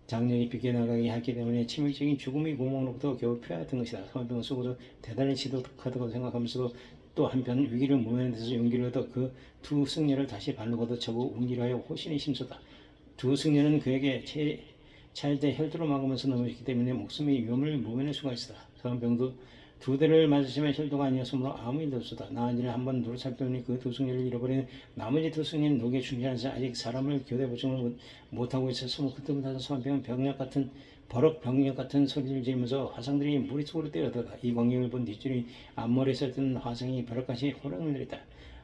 장력이 비껴나가게 했기 때문에 치명적인 죽음의 구멍으로부터 겨우 피하였던 것이다. 손평은 쓰고도 대단히 지독하다고 생각하면서도 또 한편 위기를 모면에 대해서 용기를 얻어 그 두 승려를 다시 발로 걷어 쳐고 웅기려 하여 호신이 힘썼다. 두 승려는 그에게 차일 때 혈도를 막으면서 넘어졌기 때문에 목숨의 위험을 모면할 수가 있었다. 손병도 두 대를 맞으시면 혈도가 아니었으므로 아무 일도 없었다. 나은지를 한번 누로 살펴보니 그 두 승려를 잃어버린 나머지 두 승려는 녹에 충실하지 아직 사람을 교대 보증을 못하고 있었으므로 그때부터 손병은 버럭 병력 같은 소리를 지르면서 화상들이 머릿속으로 때려들었다. 이 광경을 본 뒷줄이 앞머리에 있던 화상이 벼락같이 호랑을 내렸다.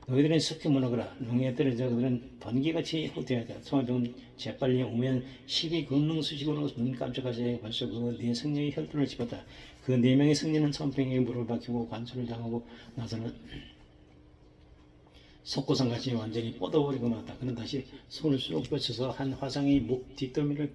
너희들은 썩게 무너거라. 농에 떨어져 그들은 번개같이 후퇴하였다. 손병은 재빨리 오면 12금능 수식으로 눈 깜짝하지 벌써 그 네 승려의 혈도를 집었다. 그 네 명의 승려는 손병에게 물을 박히고 관수를 당하고 나서는 석고상같이 완전히 뻗어버리고 말았다. 그는 다시 손을 쑥 뻗쳐서 한 화상의 목 뒷덜미를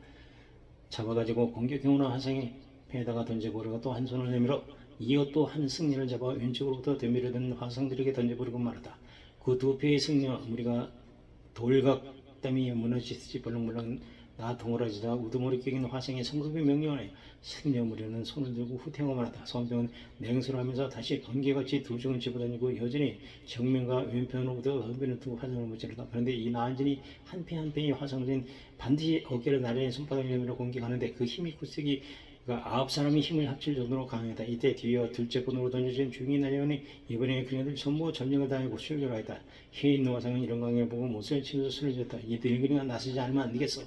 잡아가지고 공격해오는 화상의 배에다가 던져버리고 또 한 손을 내밀어 이어 또 한 승리를 잡아 왼쪽으로부터 되밀어든 화상들에게 던져버리고 말았다. 그 두 패의 승려 무리가 돌각 땀이 무너지듯이 벌렁벌렁 나 동그라지다 우두머리 껴있는 화상의 성급의 명령하에 승려 무리는 손을 들고 후퇴하고 말았다. 손병은 냉소를 하면서 다시 번개같이 두 중을 집어다니고 여전히 정면과 왼편으로부터 덤비는 두 화상을 무찌르다. 그런데 이 나은진이 한 패 한 패의 화상들은 반드시 어깨를 나란히 손바닥을 내밀어 공격하는데 그 힘이 굳세기 9사람이 힘을 합칠 정도로 강하다. 이때 뒤이어 둘째 번으로 던져진 중이 날려오니 이번에 그녀들 전부 전력을 다하고 출결하였다. 휘 있는 화상은 이런 광경을 보고 못을 치면서 쓰러졌다. 이 늙은이가 나서지 않으면 안 되겠어.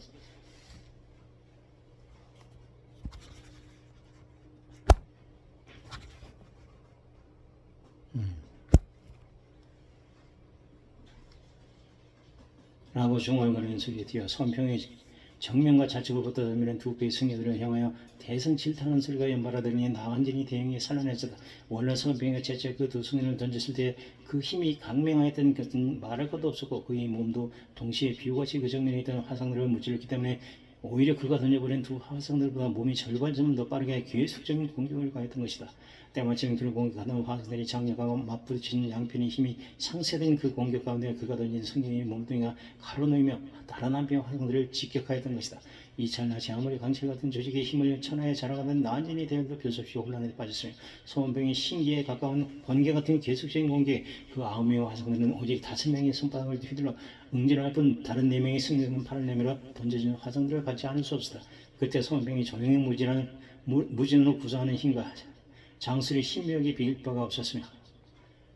라고 중얼거리는 소리에 뒤어 손평의 정면과 좌측으로부터 덤비는 두 배의 승려들을 향하여 대성 질타하는 소리가 연발하더니 나완전히 대형에 살아냈었다. 원래 손평이가 제때 그 두 승려를 던졌을 때 그 힘이 강맹하였던 것은 말할 것도 없었고 그의 몸도 동시에 비우같이 그 정면에 있던 화상들을 무찔렀기 때문에 오히려 그가 던져버린 두 화상들보다 몸이 절반쯤 더 빠르게 계속적인 공격을 가했던 것이다. 때마침 그를 공격하던 화상들이 장력하고 맞부딪히는 양편의 힘이 상쇄된 그 공격 가운데 그가 던진 승려의 몸뚱이가 가로놓이며 다른 한편의 화상들을 직격하였던 것이다. 이 찰나치 아무리 강철 같은 조직의 힘을 천하에 자랑하던 나은진이 되어도 별 수 없이 혼란에 빠졌으며 소원병의 신기에 가까운 번개 같은 계속적인 공격에 그 9명의 화상들은 오직 5명의 손바닥을 휘둘러 응징할 뿐 다른 4명의 승려는 팔을 내밀어 던져진 화상들을 받지 않을 수 없었다. 그때 소원병이 조용히 무진으로 구사하는 힘과 장술의 신명이 비길 바가 없었으며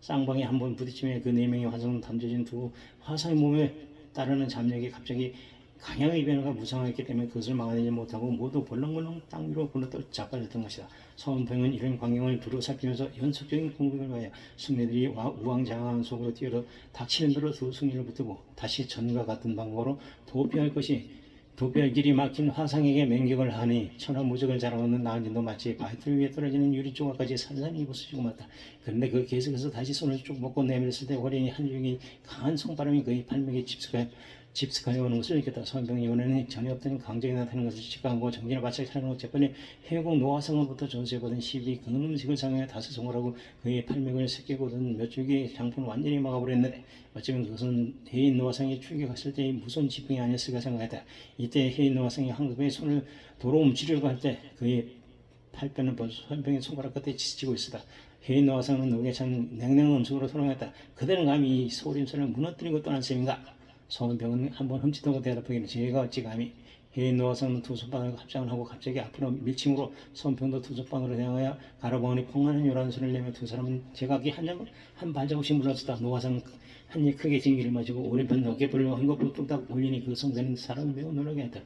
쌍방에 한번 부딪힘에 그 네 명의 화성은 담져진 두 화성의 몸에 따르는 잡력이 갑자기 강향의 변화가 무상했기 때문에 그것을 막아내지 못하고 모두 벌렁벌렁 땅 위로 굴러떠 자빠졌던 것이다. 서원평은 이런 광경을 두루 살피면서 연속적인 공격을 가하여 승리들이 우왕좌왕 속으로 뛰어들어 닥치는 대로 두 승리를 붙들고 다시 전과 같은 방법으로 도피할 길이 막힌 화상에게 맹격을 하니 천하무적을 자랑하는 나은진도 마치 바위틀 위에 떨어지는 유리 조각까지 산산히 부수지고 말다. 그런데 그 계속해서 다시 손을 쭉 먹고 내밀었을 때 허리에 한 줄기 강한 손바람이 그의 팔목에 집습하여 오는 것을 느꼈다. 서원병이 이번에는 전혀 없던 강적이 나타나는 것을 직감하고 정신을 바짝 차려놓고 재빨리 해공 노화상으로부터 전수해보던 시비 그 음식을 상하여 다섯 송을 하고 그의 팔맥을 새끼고든 몇 줄기 장풍을 완전히 막아버렸는데 어쩌면 그것은 해인 노화상이 출격했을 때의 무서운 지풍이 아니었을까 생각했다. 이때 해인 노화상이 황급히 손을 도로 움츠려고 할 때 그의 팔뼈는 벌써 서원병의 손가락 끝에 지치고 있었다. 해인 노화상은 녹에 찬 냉랭한 음식으로 돌아갔다. 그대는 감히 이 소림선을 무너뜨리고 떠난 셈인가? 서원병은 한번 흠칫하고 대답하기를 제가 어찌 감히. 해인 노화상은 두 손바닥을 합장을 하고 갑자기 앞으로 밀침으로 서원병도 두 손바닥으로 향하여 가라봉하니 퐁하는 요란한 소리를 내며 두 사람은 제각기 한 발자국씩 물러섰다. 노화상 한입 크게 진기를 마시고 오른편 어깨불로 헝겊으로 뚝딱 올리니 그 성대는 사람을 매우 놀라게 했다.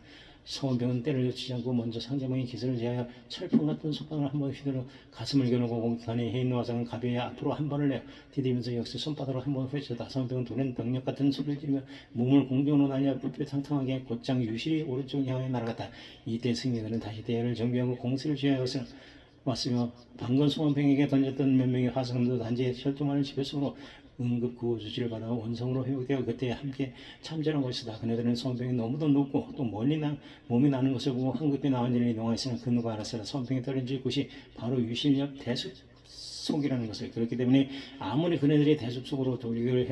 서원병은 때를 놓치지 않고 먼저 상대방의 기세를 제하여 철풍 같은 손바닥을 한번 휘두르 가슴을 겨누고 공격하니 해인 노화상은 가벼이 앞으로 한 번을 내어 디디면서 역시 손바닥으로 한 번 휘쳤다. 서원병은 돌연 병력 같은 소리를 지르며 몸을 공중으로 날려 뿔뿔탕탕하게 곧장 유실이 오른쪽을 향하여 날아갔다. 이때 승리들은 다시 대열을 정비하고 공세를 취하여 왔으며 방금 서원병에게 던졌던 몇 명의 화성도 단지 혈통하는 지배속으로 응급 구호 조치를 받아 원성으로 회복되어 그때 함께 참전한 것이다. 그네들은 서원병이 너무도 높고 또 멀리 몸이 나는 것을 보고 황급히 나은진을 이동하였으나 그 누가 알았으나 서원병이 떨어질 곳이 바로 유실 옆 대숲속이라는 것을. 그렇기 때문에 아무리 그네들이 대숲 속으로 돌격을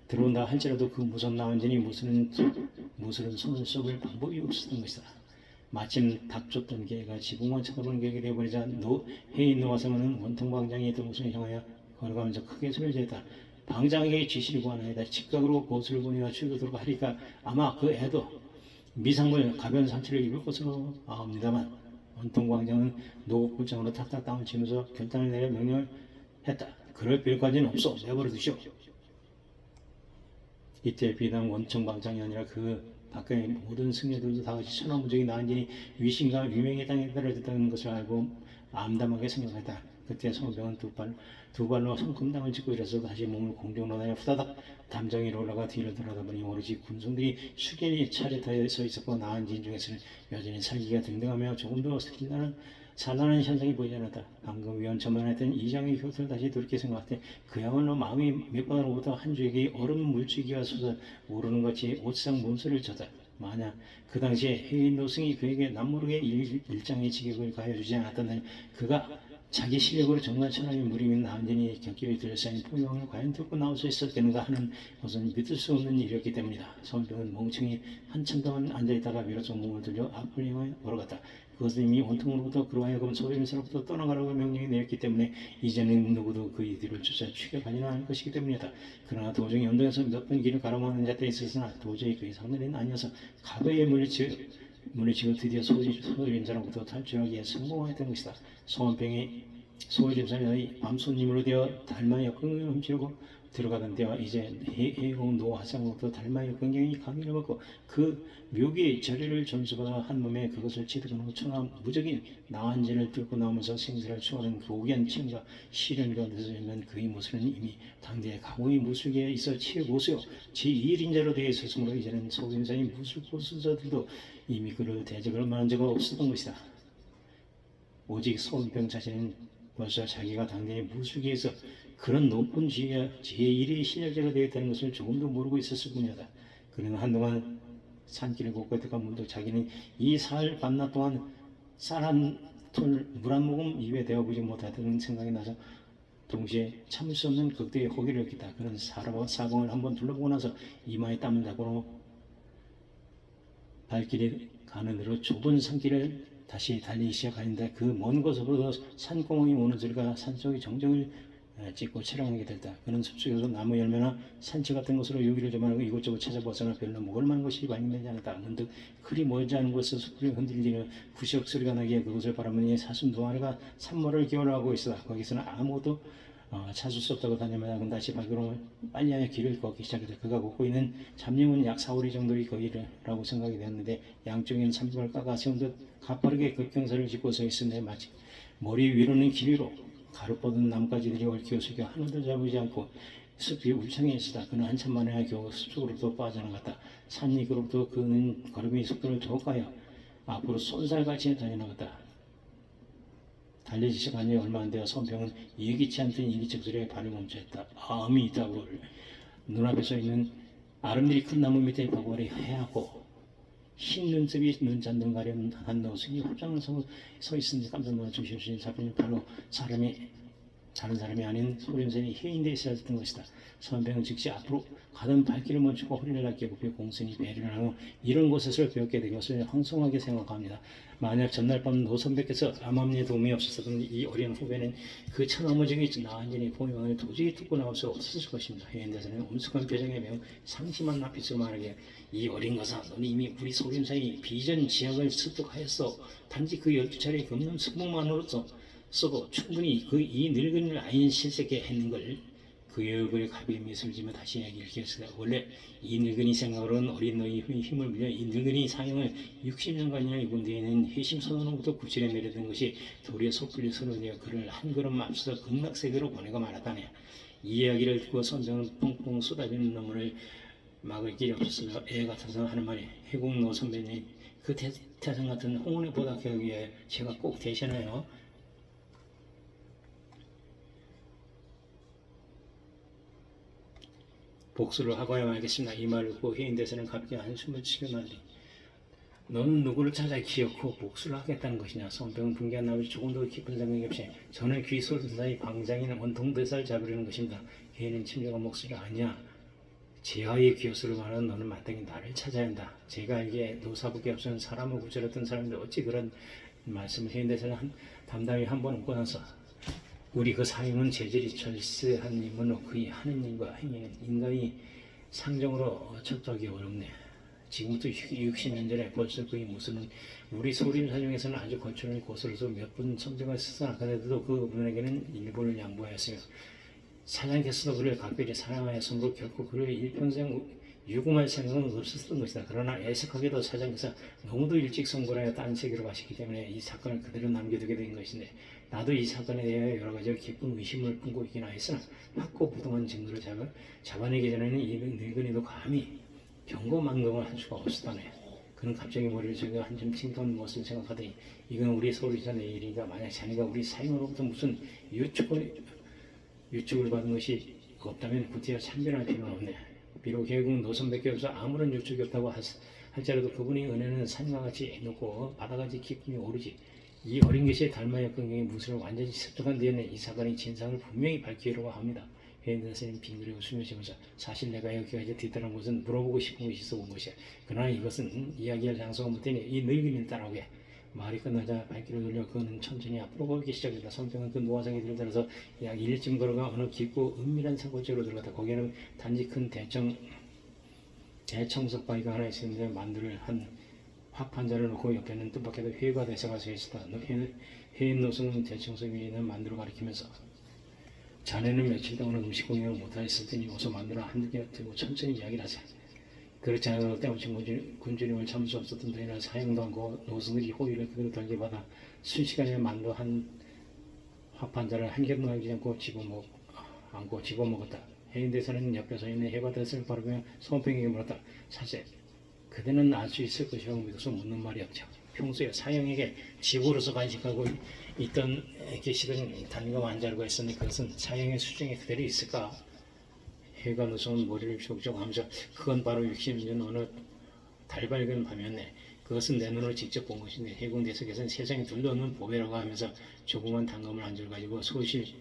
들어온다 할지라도 그 무서운 나은진이 무술은 손을 쏘을 방법이 없었던 것이다. 마침 닥쳤던 개가 지붕만 쳐다보는 격이 되어버리자 해인 노화상은 원통방장이 있던 곳을 향하여 걸어가면서 크게 소리를 지었다. 방장에게 지시를 구하나이다. 직각으로 보수를 보내어 출교도록 하리까 아마 그 애도 미상물 가변 상처를 입을 것으로 아옵니다만 원통방장은 노곡불장으로 탁탁 땅을 치면서 결단을 내려 명령을 했다. 그럴 필요까지는 없어. 내버려 두시오. 이때 비단 원통방장이 아니라 그 밖의 모든 승려들도 다같이 천하무적이 나은진이 위신과 위명의 땅에 떨어졌다는 것을 알고 암담하게 생각했다. 그때 서원병은 두 발로 손금당을 짚고 일어서 다시 몸을 공중으로 나여 후다닥 담장 위로 올라가 뒤를 돌아다보니 오로지 군성들이 수개리 차례타에 서 있었고 나은진 중에서는 여전히 살기가 등등하며 조금도 산란한 현상이 보이지 않았다. 방금 위원천만했던 이장의 효도를 다시 돌이켜 생각할 때 그야말로 마음이 밑바닥으로부터 한 줄기 얼음 물줄기가 솟아 오르는 것이 옷상 몸소리를 쳤다. 만약 그 당시에 해인 노승이 그에게 남모르게 일장의 직역을 가해주지 않았다면 그가 자기 실력으로 정말 천하의 무림인 나은진이 곁길에 둘러싸인 포용을 과연 뚫고 나올 수 있었겠는가 하는 것은 믿을 수 없는 일이었기 때문이다. 서원병은 멍청이 한참 동안 앉아있다가 비로소 몸을 들려 앞을 향하여 걸어갔다. 그것은 이미 원통으로부터 그로 하여금 소림사로부터 떠나가라고 명령이 내렸기 때문에 이제는 누구도 그의 뒤를 쫓아 추격하지는 않을 것이기 때문이다. 그러나 도중에 언덕에서 몇 번 길을 가로막는 자들이 있었으나 도저히 그의 상대는 아니어서 가벼이 물리치고 드디어 소림사로부터 탈출하기에 성공했던 것이다. 소림사의 밤손님으로 되어 달마의 역경을 훔치려고 들어가던 때와 이제 해공 노화상으로부터 달마의 역경이 강의를 받고 그 묘기의 절의를 전수받아 한 몸에 그것을 취득한 후 천하 무적인 나한진을 뚫고 나오면서 생사를 추구하는 고귀한 칭과 시련 가운데서 있는 그의 모습은 이미 당대의 가공의 무술계에 있어 최고수요 제2일인자로 되어 있었으므로 이제는 소림사의 무술고수자들도 이미 그를 대적을 만한 적은 없었던 것이다. 오직 서원병 자신은 벌써 자기가 당대의 무술계에서 그런 높은 지위와 제1의 실력자가 되었다는 것을 조금도 모르고 있었을 뿐이다. 그는 한동안 산길을 걷고 있다가 문득 자기는 이 사흘 밤낮 동안 쌀 한 톨 물 한 모금 입에 대어보지 못하던 생각이 나서 동시에 참을 수 없는 극도의 호기를 느꼈다. 그는 사방을 한번 둘러보고 나서 이마에 땀을 닦고 발길이 가는 대로 좁은 산길을 다시 달리기 시작하는데 그 먼 곳으로부터 산공이 오는 소리가 산속의 정적을 찍고 촬영하게 됐다. 그는 숲속에서 나무 열매나 산채 같은 것으로 유기를 점하고 이곳저곳 찾아보았으나 별로 먹을 만한 것이 발견되지 않았다. 문득 그리 멀지 않은 곳에서 숲이 흔들리는 부시럭 소리가 나기에 그곳을 바라보니 사슴 두 마리가 산모를 기원하고 있었다. 거기서는 아무도 찾을 수 없다고 다니마다 그는 다시 밖으로 빨리하여 길을 걷기 시작했다. 그가 걷고 있는 잠림은 약 4, 5리 정도의 거리라고 생각이 되었는데 양쪽에는 삼벽을 깎아 세운 듯 가파르게 급경사를 짓고 서 있었는데 마치 머리 위로는 길 위로 가루 뻗은 나뭇가지들이 얽혀 숙여 하늘도 잡지 않고 숲이 울창해 있었다. 그는 한참 만에 겨우 숲속으로부터 빠져나갔다. 산리그로부터 그는 걸음의 속도를 더욱하여 앞으로 쏜살같이 달려나갔다. 달리기 시간이 얼마 안 되어 선병은 예기치 않던 인기척 소리에 발을 멈춰했다. 암이 있다고 눈앞에 서 있는 아름드리 큰 나무 밑에 바구리 하얗고 흰 눈썹이 눈잔등 가려는 한 노숙이 흡장을 서 있으니 깜짝 놀라 조심스레 잡히니 바로 다른 사람이 아닌 소림선이 해인되어 있었던 것이다. 선병은 즉시 앞으로 가던 발길을 멈추고 허리를 낮게 굽혀 공손히 배를 하고 이런 곳에서 배웠게 된 것을 황송하게 생각합니다. 만약 전날 밤 노선배께서 암암리에 도움이 없었던 이 어린 후배는 그 천어머정이 나한전히 포명을 도저히 뚫고 나올 수 없었을 것입니다. 해인대사는 엄숙한 표정에 매우 상심한 낯빛으로 말하기에 이 어린 것아 너는 이미 우리 소림사의 비전 지역을 습득하였어. 단지 그 12차례 금년 승복만으로서 써도 충분히 그 이 늙은이를 아인 실색게 했는 걸 그의 얼굴에 가벼이 미소를 지며 다시 이야기를 기했습니다. 원래 이 늙은이 생각으로는 어린 너의 힘을 빌려 이 늙은이 사형을 60년간이나 입은 뒤에는 회심 선언으로부터 구실에 내려든 것이 도리어 섣불리 선언되어 그를 한 걸음 앞서서 극락세계로 보내고 말았다네. 이 이야기를 듣고 선생은 펑펑 쏟아지는 눈물을 막을 길이 없었으며 애 같아서 하는 말이 해공노 선배님 그 태산 같은 홍은에 보답하기 위해 제가 꼭 대신하여 복수를 하고야 말겠습니다. 이 말을 듣고 해인대사는 갑자기 한숨을 치며 말하니 너는 누구를 찾아 기어코 복수를 하겠다는 것이냐. 선병은 분개한 나머지 조금 더 깊은 생각이 없이 저는 귀소사의 방장인 원통대사를 잡으려는 것입니다. 해인은 침략한 목소리가 아니야. 제하의 귀소를 말하는 너는 마땅히 나를 찾아야 한다. 제가 알기에 노사북에 없어는 사람을 구출했던 사람인데 어찌 그런 말씀을 해인대사는 담담히 한 번 웃고 나서 우리 그 사형은 재질이 절세한 인물로 그의 하는 일과 행위는 인간이 상정으로 척도하기 어렵네. 지금부터 60년 전에 벌써 그의 모습은 우리 소림 사정에서는 아주 거칠은 고스로서 몇 분 선배가 스스나가더라도 그 분에게는 일본을 양보하였으며 사장께서도 그를 각별히 사랑하였으므로 결코 그를 일평생 유금할 생각은 없었던 것이다. 그러나 애석하게도 사장께서 너무도 일찍 선고하여 딴 세계로 가셨기 때문에 이 사건을 그대로 남겨두게 된 것인데 나도 이 사건에 대하여 여러 가지 깊은 의심을 품고 있긴 하였으나 확고부동한 증거를 잡아내기 전에는 이 늙은이도 감히 경고망동을 할 수가 없었다네. 그는 갑자기 머리를 저겨 한참 칭통하는 모습을 생각하더니 이건 우리 소리산의 일이니까 만약 자네가 우리 사형으로부터 무슨 유축을 받은 것이 없다면 구태여 참견할 필요는 없네. 비록 결국 노선밖에 없어 아무런 유축이 없다고 할지라도 그분의 은혜는 산과 같이 높고 바다같이 깊음이 오르지. 이 어린 것이 달마였던 경의 무술을 완전히 습득한 뒤에는 이 사건의 진상을 분명히 밝히려고 합니다. 해인대사는 빙그레 웃으며 지면서 사실 내가 여기까지 뒤따른 것은 물어보고 싶은 것이 있어 온 것이야. 그러나 이것은 이야기할 장소가 못 되니 이 늙은이를 따라오게. 말이 끝나자 발길을 돌려 그는 천천히 앞으로 걸기 시작했다. 선병은 그 노화장에 들어서 약 1일쯤 걸어가 어느 깊고 은밀한 산골짜기로 들어갔다. 거기에는 단지 큰 대청석 바위가 하나 있었는데 만두를 한 화판자를 놓고 옆에는 뜻밖에도 회가 대사가 서 있었다. 해인 노승은 대청석 위에 있는 만두를 가리키면서 자네는 며칠 동안 음식 공연을 못하였을 테니 어서 만두를 한두 들고 천천히 이야기를 하세요. 그렇지 않아도 때마침 군주님을 참을 수 없었던 데이나 사형도 않고 노승들이 호의를 그대로 돌려받아 순식간에 만두 한 화판자를 한 개도 남기지 않고 집어먹었다. 해인대사는 옆에 서 있는 해바다스를 바르며 손평에게 물었다. 사실 그대는 알 수 있을 것이라고 믿어서 묻는 말이 없죠. 평소에 사형에게 집으로서 간직하고 계시던 단검 환자라고 했으니 그것은 사형의 수중에 그대로 있을까? 해가 노성은 머리를 족족하면서 그건 바로 60년 어느 달밝은 밤이었네. 그것은 내 눈으로 직접 본 것인데 해군 대석에서는 세상에 둘도 없는 보배라고 하면서 조그만 단검을 한 줄 가지고 소시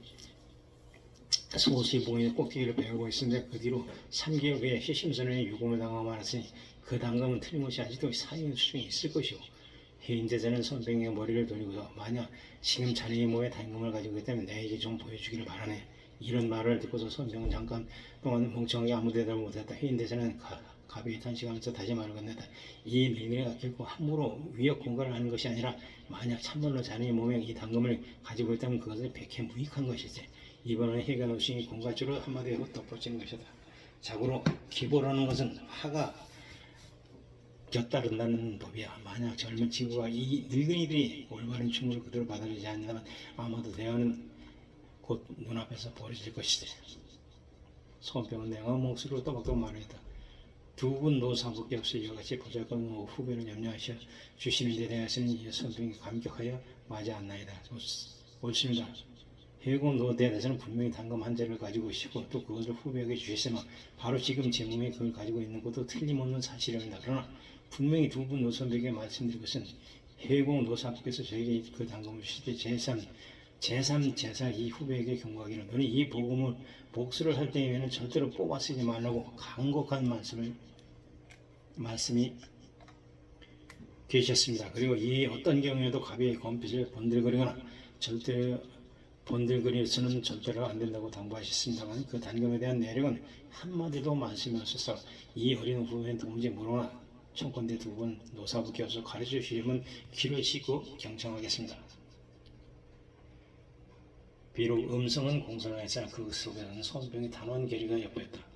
봉인의 꼭대기를 베고 있었는데 그 뒤로 3개월 후에 희심선언에 유금을 당하고 말았으니 그 단검은 틀림없이 아직도 사형의 수중에 있을 것이오. 해인대사는 선병의 머리를 돌리고서 만약 지금 자네의 몸에 단검을 가지고 있다면 내게 좀 보여주기를 바라네. 이런 말을 듣고서 선병은 잠깐 동안 멍청하게 아무 대답을 못했다. 해인대사는 가벼이 탄식하면서 다시 말을 건넸다. 이 밀미래가 결코 함부로 위협 공갈을 하는 것이 아니라 만약 참말로 자네의 몸에 이 당금을 가지고 있다면 그것은 백해 무익한 것이지. 이번에 해가 노신이 공갈주로 한마디로 덧붙이는 것이다. 자고로 기보라는 것은 화가 곁따른다는 법이야. 만약 젊은 친구가 이 늙은이들이 올바른 충고를 그대로 받아들이지 않는다면 아마도 대화는 곧 눈앞에서 벌어질 것이지. 손병은 냉한 목소리로 또박또박 말했다. 두 분 노사부께서 이와 같이 보잘것없는 후배를 염려하셔 주시는 데 대해서는 이 손병이 감격하여 마지 않나이다. 옳습니다. 해공 노대에 대해서는 분명히 당금 한 자를 가지고 계시고 또 그것을 후배에게 주셨으나 바로 지금 제 몸에 그걸 가지고 있는 것도 틀림없는 사실입니다. 그러나 분명히 두 분 노선배에게 말씀드릴 것은 해공 노사부께서 저에게 그 당금을 주실 때 제3제사 이 후배에게 경고하기를 너는 이 복음을 복수를 할 때에는 절대로 뽑아 쓰지 말라고 간곡한 말씀이 계셨습니다. 그리고 이 어떤 경우에도 가비의 검빛을 번들거리거나 절대 번들거리서는 절대로 안 된다고 당부하셨습니다만 그 단금에 대한 내력은 한마디도 말씀이 없어서 이 어린 후배는 도무지 모르나 청건대 두 분 노사부께서 가르쳐 주시면 귀를 씻고 경청하겠습니다. 비록 음성은 공손하였으나 그 속에는 손병이 단호한 결의가 엿보였다.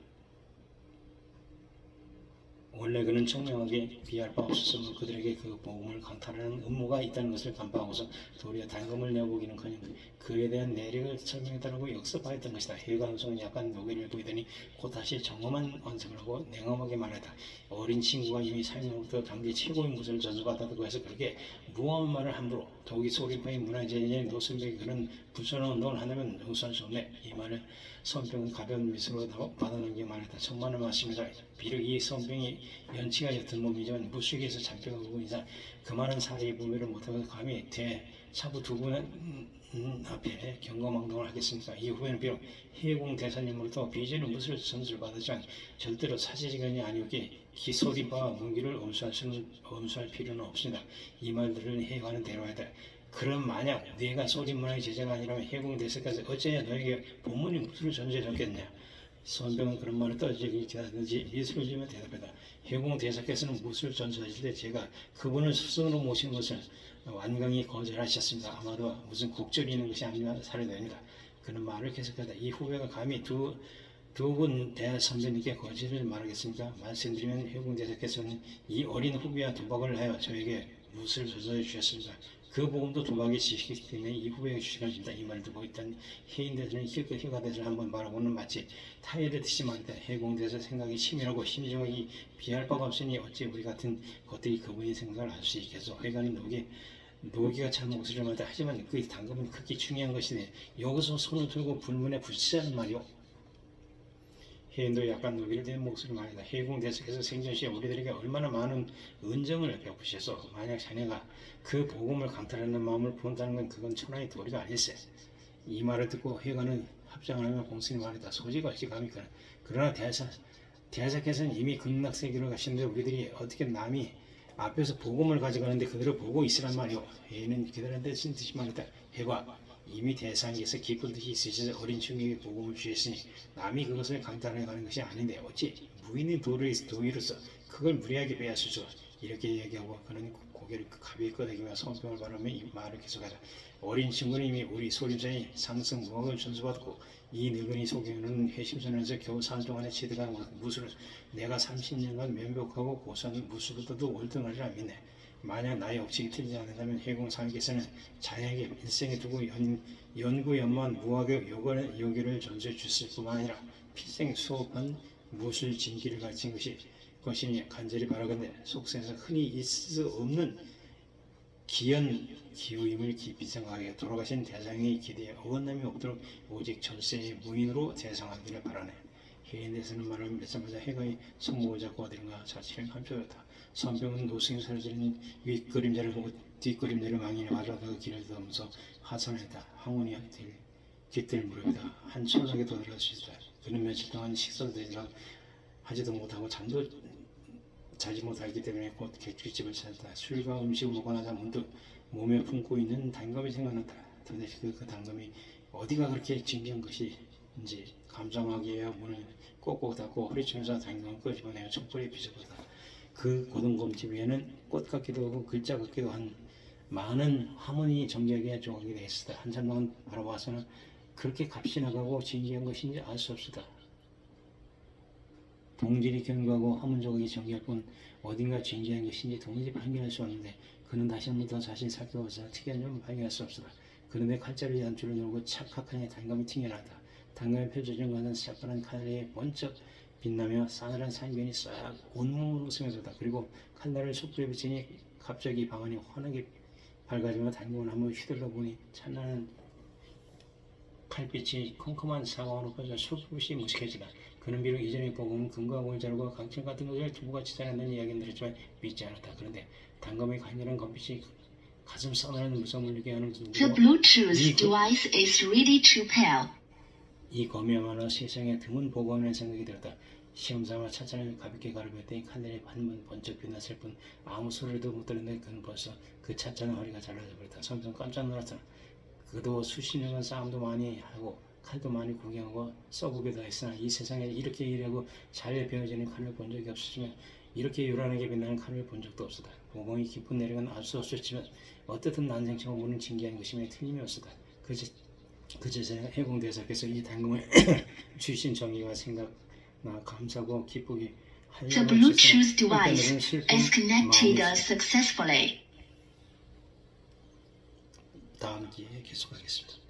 원래 그는 청명하게 비할 바 없었으므로 그들에게 그 복음을 강탈하는 음모가 있다는 것을 간파하고서 도리어 단금을 내어보기는커녕 그에 대한 내력을 설명했다고 역습하였던 것이다. 해가 음성은 약간 노기를 보이더니 곧 다시 정엄한 언성을 하고 냉엄하게 말했다. 어린 친구가 이미 삶으로부터 당대 최고의 무술을 전수받았다고 해서 그렇게 무언 말을 함부로 독이 소리파의 문화재인의 노선백이 그런 부천한 운동을 한다면 용서할 수 없네. 이 말을 손병은 가벼운 미소로 받아넘기게 말했다. 정말로 맞습니다. 비록 이 손병이 연치가 옅은 몸이지만 무술에서 잡혀가 보고 이상 그만한 사리의 부미를 못하고 감히 대차부 두 분 앞에 경거망동을 하겠습니까? 이 후에는 비록 해공 대사님으로부터 비전의 무술 전수를 받았지만 절대로 사제지간이 아니었기에 기소리바와 문기를 엄수할 필요는 없습니다. 이 말들은 해가는 대로하다. 그럼 만약 네가 소림문화의 제자가 아니라면 해공 대사까지 어째야 너에게 본문이 무술을 전수해줬겠냐? 손병은 그런 말을 떠지기 기다리든지 미술을 지으며 대답했다. 해공 대사께서는 무술을 전수하실 때 제가 그분을 스승으로 모신 것을 완강히 거절하셨습니다. 아마도 무슨 국절이 있는 것이 아니면 사례됩니다. 그는 말을 계속하다. 이 후배가 감히 두 분 대선배님께 거짓을 말하겠습니까? 말씀드리면 해공 대사께서는 이 어린 후배와 도박을 하여 저에게 무술을 전수해 주셨습니다. 그 복음도 도박의 지식이기 때문에 이 후배에게 주시가 됩니다. 이 말을 듣고 있던 해인대사는 힐끗 힐가대사를 한번 바라보는 마치 타이를 듯이 말했다. 해공대사 생각이 치밀하고 심정이 비할 바가 없으니 어찌 우리 같은 것들이 그분의 생각을 알 수 있겠소. 회관은 노기가 참 목소리를 말했다. 하지만 그 당금은 극히 중요한 것이네. 여기서 손을 들고 불문에 붙이자는 말이오. 해인도 약간 노기를 댄 목소리를 말했다. 해공대사께서 생전시에 우리들에게 얼마나 많은 은정을 베푸셔서 만약 자네가 그 복음을 강탈하는 마음을 부은다는 건 그건 천하의 도리가 아닐세. 이 말을 듣고 해관은 합장하며 공손히 말했다. 소지가 없이 감히 그러나 대사께서는 이미 극락세계로 가시는데 우리들이 어떻게 남이 앞에서 복음을 가져가는데 그들을 보고 있으란 말이오. 해인은 기다리는 듯이 말했다. 해관 이미 대상에서 깊은 뜻이 있으셔서 어린 친구에게 복음을 주셨으니 남이 그것을 강탈해 가는 것이 아닌데 어찌 무인의 도의로서 그걸 무리하게 빼앗으죠. 이렇게 얘기하고 그는 고개를 가벼이 끄덕이며 손뼉을 바라며 이 말을 계속하자. 어린 친구는 이미 우리 소림사의 상승 무학을 전수받고 이 늙은이 속에는 회심선에서 겨우 4년 동안에 취득한 무술을 내가 30년간 면벽하고 고수한 무술보다도 월등하리라 믿네. 만약 나의 억측이 틀리지 않는다면 해공사님께서는 자네에게 일생에 두고 연구연만 무학의 요결을 전수해 주실 뿐만 아니라 필생 수업한 무술 진기를 가르친 것이니 간절히 바라건대 속세에서 흔히 있을 수 없는 기호임을 깊이 생각하게 돌아가신 대상의 기대에 어긋남이 없도록 오직 절세의 무인으로 대상하기를 바라네. 해인대사는 말을 맺자마자 해가의 손목을 잡고 어디론가 자치를 감춰졌다. 선병은 노승이 사라지는 윗그림자를 보고 뒷그림자를 망인에 맞아다가 길을 걷으면서 하산했다. 황혼이 깃들 무렵이다. 한 철학에 도달할 수 있다. 그는 며칠 동안 식사도 하지도 못하고 잠도 자지 못하기 때문에 곧 객집을 찾았다. 술과 음식을 먹어나자 문득 몸에 품고 있는 단검이 생각났다. 도대체 그 단검이 어디가 그렇게 진귀한 것이 이제 감상하기 위해 문을 꼭꼭 닫고 허리춤에서 당근 끄집어내어 촛불이 비춰보다 그 고등검집 위에는 꽃 같기도 하고 글자 같기도 한 많은 화문이 정교하게 조각이 되어 있었다. 한참 동안 바라봐서는 그렇게 값이 나가고 진지한 것인지 알 수 없었다. 동질이 견고하고 화문 조각이 정교할 뿐 어딘가 진지한 것인지 도무지 발견할 수 없는데 그는 다시 한 번 더 자신을 살펴보자 특이한 점을 발견할 수 없었다. 그런데 칼자루 연줄을 누르고 착각하니 단감이 튕겨나왔다. 단감에 펼쳐진 것은 새파란 칼날에 번쩍 빛나며 싸늘한 상변이 싹 온몸으로 스며들었다. 그리고 칼날을 숯불에 비치니 갑자기 방안이 환하게 밝아지며 단검을 한번 휘둘러 보니 찬란한 칼빛이 컴컴한 사방으로 퍼져 숯불이 무식해지다. 그는 비록 이전에 보고는 금과 골자루가 강철 같은 것을 두부같이 자란다는 이야기는 들었지만 믿지 않았다. 그런데 단검의 간절한 검빛이 가슴 싸늘한 무서움을 느끼게 하는 The 순간 Bluetooth device is ready to pair. 이 검이야말로 세상에 드문 보검이라는 생각이 들었다. 시험삼아 차찬을 가볍게 가르쳤더니 칼날이 반번 번쩍 빛났을 뿐 아무 소리도 못 들었는데 그는 벌써 그 차찬의 허리가 잘라져 버렸다. 섬성 깜짝 놀랐다. 그도 수십 년간 싸움도 많이 하고 칼도 많이 구경하고 써보기도 했으나 이 세상에 이렇게 일하고 잘 베어지는 칼을 본 적이 없었지만 이렇게 요란하게 빛나는 칼을 본 적도 없었다. 보검이 깊은 내력은 알 수 없었지만 어떻든 난생 처음 보는 진기한 것임에 틀림이 없었다. 그제서야 해공대사께서 이 당금을 주신 정의가 생각나 감사고 기쁘게 The Bluetooth device is connected successfully. 다음 기회에 계속하겠습니다.